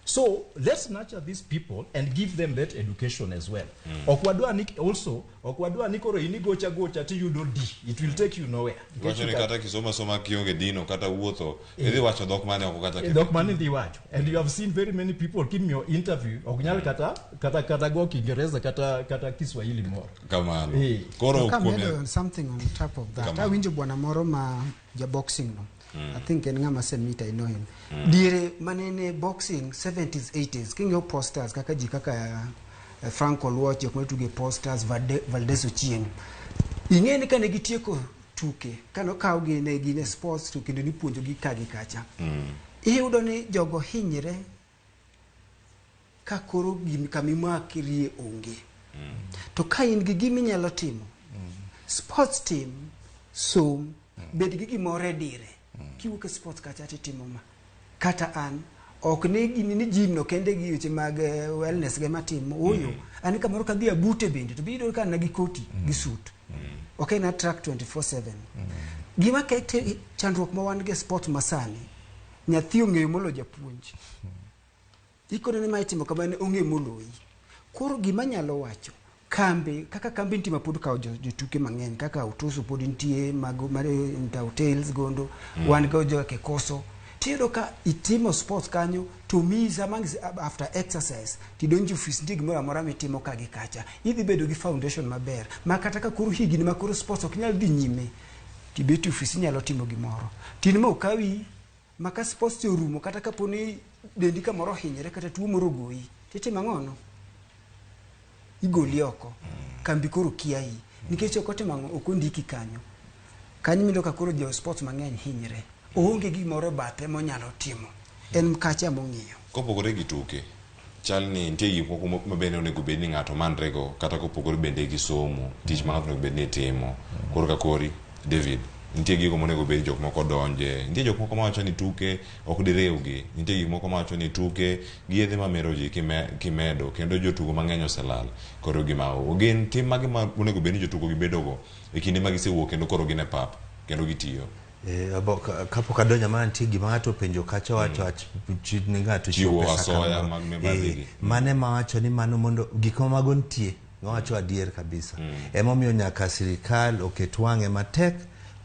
S3: So let's nurture these people and give them that education as well. Okwadua nikoro inigocha gocha till you do D. It will take you nowhere. And you have seen very many people give me your interview. Kata go Kiingereza kata Kiswahili more.
S2: Something on top of that. I winjo bwana moro ma ja boxing no. I think in Ngama meet I know him. Dire manene boxing 70s 80s kingo posters kaka jikaka Franco Luoch yokumetuge posters Valdez Ochieng. Ingeni kane gitieko tuke kano kawgi ne gine sports to kendo ni puonjo gi kagi kacha. Iyudo ni jogo hinyre ka koro gimi kamimakrie onge. To ka in gi gimi nyalo timo. Sports team so bed gi gimore dire. Kiwuok sports kacha timo ma kata an ok ne gini ni gym no kende gi weche mag wellness ge matimo oyo ani kamoro ka dhi abute bende to bido ka na gi koti gi suit okay na track 24/7 gima kete chandruok ma wan ge sport masani nyathi ong'eyo molo japuonj ikone ne maitimo kamane ong'e moloi koro gima nyalo wacho kambe kaka kambe ntima pod ka jotuke mang'eny kaka utuso pod ntie mago mare hotels gondo wan go jo ke koso tiro ka itimo sports kanyo to me among after exercise ti donju office ndig mora mora mitimo ka gi kacha idhi bedo gi foundation maber makata ka kuru higini makuru sports ok nyal dhi nyime ti betu office nyalo timo gimoro tin mo kawi maka sports to rumo kata kaponi dendi ka moro hinyere kata tuo moro goyi tete mang'ono igoli oko kambi koro kiai nikech okote mango okondiki kanyo mindo ka koro jo sports mang'eny hinyre oonge gimoro bathe monyalo timo en kacha mong'iyo
S1: kopogore gi tuke chalni nitie gik moko mabende onego bed ni ng'ato manrego kata kopogore bende gi somo tich ma ng'ato onego bed ni timo koro ka kori David nitie gik monego bed jok moko donje nitie jok moko mawacho ni tuke ok direwgi nitie gik moko mawacho ni tuke gi yedhe mamero ji kimedo kendo jotugo mang'eny oselal koro gima ogin tim magi ma onego bed ni jotugo gibedogo e kinde ma gisewuok kendo koro gin e pap kendo gitiyo
S4: kapok adonjo ma nitie gima ng'ato penjo kacha wacho ni ng'ato
S1: chiwo asoya mag membadigi
S4: mane mawacho ni mano mondo gik mago nitie wacho adier kabisa emomiyo nyaka sirikal oket wang'e matek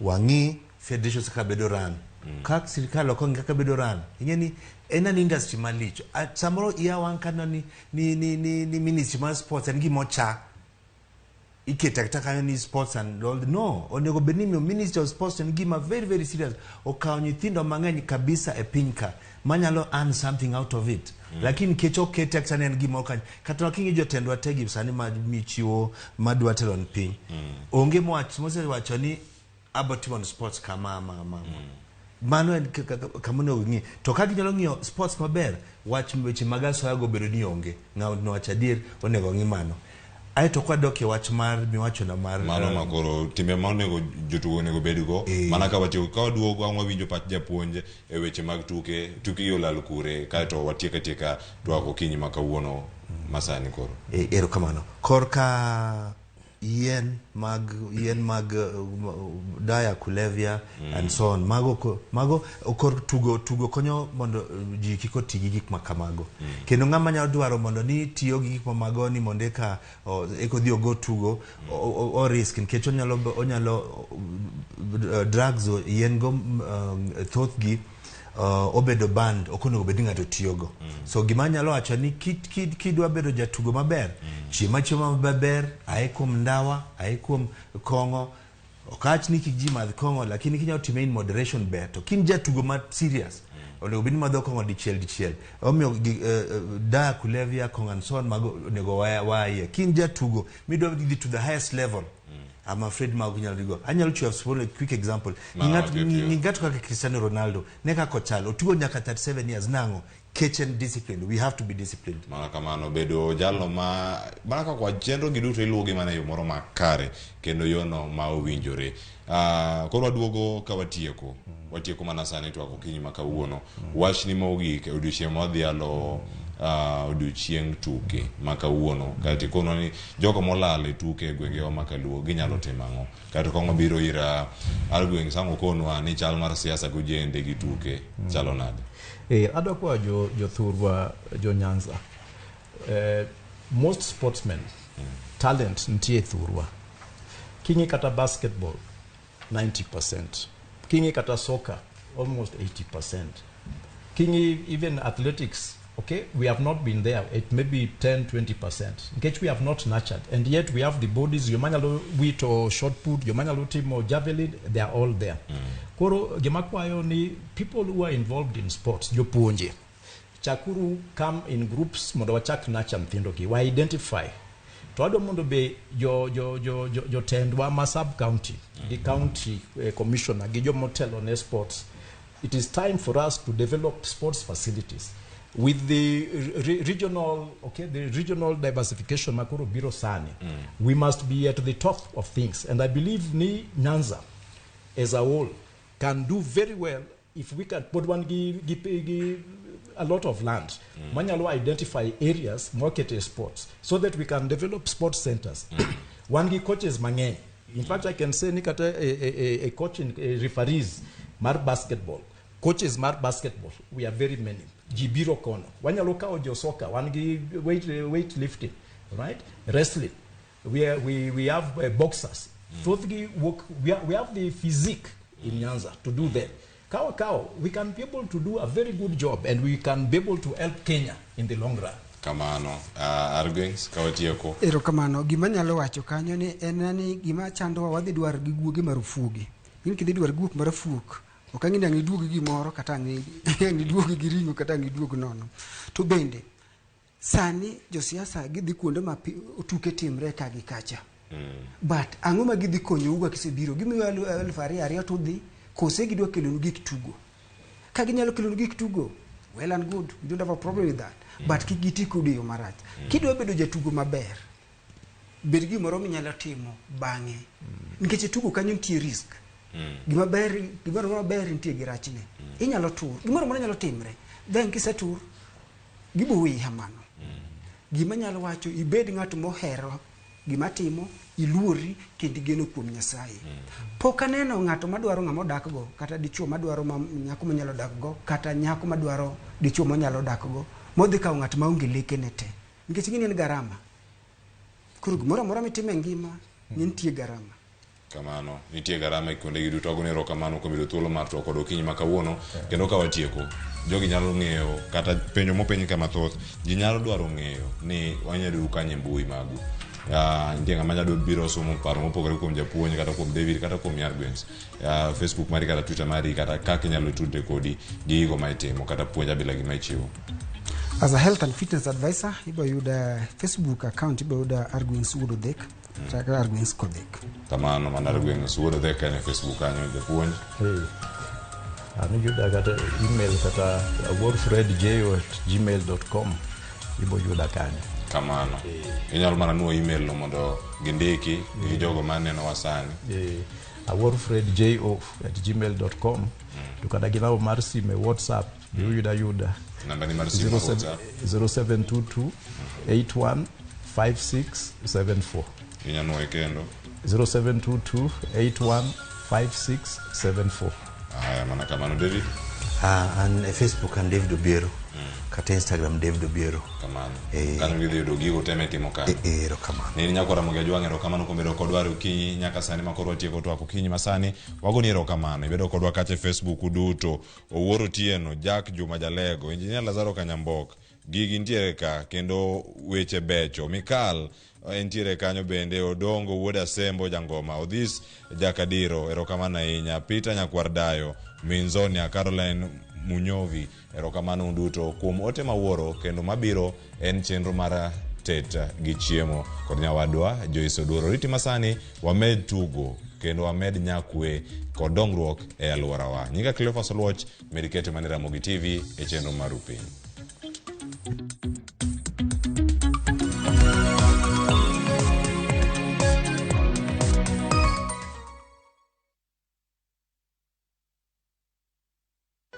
S4: wangi federation saka bedo ran kak sirikal okong kaka bedo ran ingeni en an industry malich samoro ia wan kana ni ministry of sports and gi mocha iketa kanyo ni sports and all no onego bedni ministry of sports and gi ma very very serious okawo nyithindo mang'eny kabisa e pinka manyalo earn something out of it lakini kecho kete sana en gimo kan kata wakingi jotendwa tegi sani ma michiwo madwa telon piny onge mwach mose wacho ni about sports kama mano kamone wingi to ka ginyalo ng'iyo sports maber wach weche magaso yago bedo ni onge no wacha dir onego ngi mano ai to kwa doke wach mar miwacho na mar
S1: mano makoro timbe manego jotugo nego bedgo mana ka watio ka duogo angwa winjo pach japuonje e weche mag tuke yo lal kure ka to watieka twako kinyi makawuono masani koro
S4: ero kamano korka yen mag daya kulevya and so on. Mago okor tugo konyo mondo ji kiko tigi gik makamago. Kendo ng'ama nyalo dwaro mondo ni tiyo gi gik mamago ni mondo eka dhi ogo tugo o risk nikech onyalo drugs yen go thoth gi obedo band okono obedo ng'ato tiyogo. So gima nyalo wacho ni kidwa bedo jatugo maber, chiemo maber, ae kuom ndawa, ae kuom kongo, okach ni kiji madh kongo, lakini kinyalo time in moderation ber. To kin jatugo ma serious, onego bini madho kongo dichiel. Omiyo daya kulevya, kongo and so on, mago onego waya. Kin jatugo, midwa dhi to the highest level. I'm afraid anyalo chiwo a quick example. Ningato kaka Cristiano Ronaldo, neka kochalo, tugo nyaka 37 years nango, kitchen discipline. We have to be disciplined.
S1: Mana kamano bedo jalo mana kwa chenro giduto iluogi mana yo moro makare kendo yono ma owinjore. Koro waduogo ka watieko mana sani to akokinyi makawuono. Wachni mogik odiochieng' modhialo odiochieng' tuke makawuono kati kono ni jogo molale tuke gwenge wa makaluo ginyalo timang'o kati kongo biro ira algueng sango konwa ni chal mar siasa gujende gi tuke chalo nade.
S3: Adwa kwa jo thurwa jo Nyanza. Most sportsmen talent ntie thurwa. Kingi kata basketball 90%. Kingi kata soccer almost 80%. Kingi even athletics, okay, we have not been there. It may be 10-20%. In case we have not nurtured, and yet we have the bodies. Yomanyalo wheat or shot put, yomanyalo team or javelin, they are all there. Koro gemakwayo ni people who are involved in sports, jopunje, chakuru come in groups, mondo wachak nurture mthindo ki, wa identify. Todo mondo be jo tendwa ma sub county, the county commissioner, gijo motel on sports. It is time for us to develop sports facilities. With the regional diversification makuru biro sani, we must be at the top of things, and I believe ni Nyanza as a whole can do very well if we can put a lot of land. Manyalo identify areas market sports so that we can develop sports centers. One coaches mang'eny. In fact, I can say nikata a coaching referees mar basketball. Coaches mar basketball, we are very many. Jibiro kono. Wanyaloka ojo soccer, weight lifting, right? Wrestling. We have boxers. We have the physique in Nyanza to do that. We can be able to do a very good job, and we can be able to help Kenya in the long run.
S1: Kamano, Arguings, kawatieko.
S2: Kamano, gima nyalo wacho kanyo ni enani gima chando wadhi dwar gi guoge marufugi. Yin kidhi dwar guok marufuk. Okang'ini ang' iduogi gimoro kata ang' iduogi gi ringo kata ang' iduog nono. To bende sani josiasa gidhi kuonde ma tuke timre ka gi kacha. But ang'o ma gidhi konyo uga kisebiro gimiyo 2,200 to dhi kose gidwa kelonu gik tugo. Ka ginyalo kelonu gik tugo, well and good, we don't have a problem with that. But kigiti kudo yo marach. Kidwa bedo jatugo maber, bed gimoro minyalo timo bang'e. Nikech tugo kanyo nitie risk. Gimoro maber nitie gi rachne. Inyalo tur, gimoro nyalo timre. Then kisetur, gibo wi hamano. Gima nyalo wacho ibed ng'at mohero gima timo, iluori kendo igeno kuom Nyasaye. Pok aneno ng'ato madwaro ng'ama dakgo, kata dichuo madwaro nyako manyalo dakgo, kata nyako madwaro dichuo manyalo dakgo, modhi kawo ng'at maonge lekene te. Nikech ng'ini en garama. Koro gimoro amora mitimo e ngima, nitie garama.
S1: Kamano, nitie garama kuonde gi duto. Agonero kamano kuom bedo thuolo mar to kod okinyi makawuono kendo ka watieko. Jogi nyalo ng'eyo kata penjo mopenj kama thoth, ji nyalo dwaro ng'eyo ni wanyalo kanye mbui magu. Nitie ng'ama nyalo biro somo paro mopogore kuom japuonj kata kuom David kata kuom Arguings. Facebook mari kata Twitter mari kata kaka inyalo tudre kodi gi gigo ma itimo kata puonja bila gima ichiwo.
S2: As a health and fitness advisor, ibo yuda Facebook account, ibo yuda Arguings Wododek. Taka Arguings Kodek.
S1: Kamano man Arguings Wododek ne Facebook kanyo japuonj.
S3: Ani yuda kata email kata warfredjo@gmail.com. Ibo yuda kanyo.
S1: Kamano. Inyalo mana nuo email no mondo gindiki gi jogo maneno wasani.
S3: warfredjo@gmail.com. Tukada gilao mar sime WhatsApp. Yuda.
S1: Namba ni mar sime WhatsApp
S3: 0722 815674.
S1: Inyanuo kendo
S3: 0722815674.
S1: Aya, mana kamano David.
S4: An Facebook an David Obiero. Kata Instagram David Obiero.
S1: Kamano. Kanyo gidhi gigo teme timo kanyo.
S4: Erokamano.
S1: Ni nyako Ramogi Ajwang' erokamano kuom bedo kodwa okinyi nyaka sani makoro watieko twak okinyi masani. Wagoni erokamano. Ibedo kodwa kache Facebook uduto. Owuoro Tieno, Jack Juma Jalego, Engineer Lazaro Kanyambok. Gigi ntiere ka kendo weche becho. Mikal entiere kanyo bende, Odongo wuod Asembo Jangoma, Odhis Jakadiro erokamano ahinya, Peter Nyakwardayo, Minzonia, Caroline Munyovi erokamano unduto kuom ote mawuoro kendo mabiro en chenro mar tet gi chiemo kod nyawadwa Joyce Oduoro. Riti masani wamed tugo kendo wamed nyakwe kod dongruok e alworawa. Nyinga Cleophas Oluoch, medikete mane Ramogi TV e chenro mar Rupiny.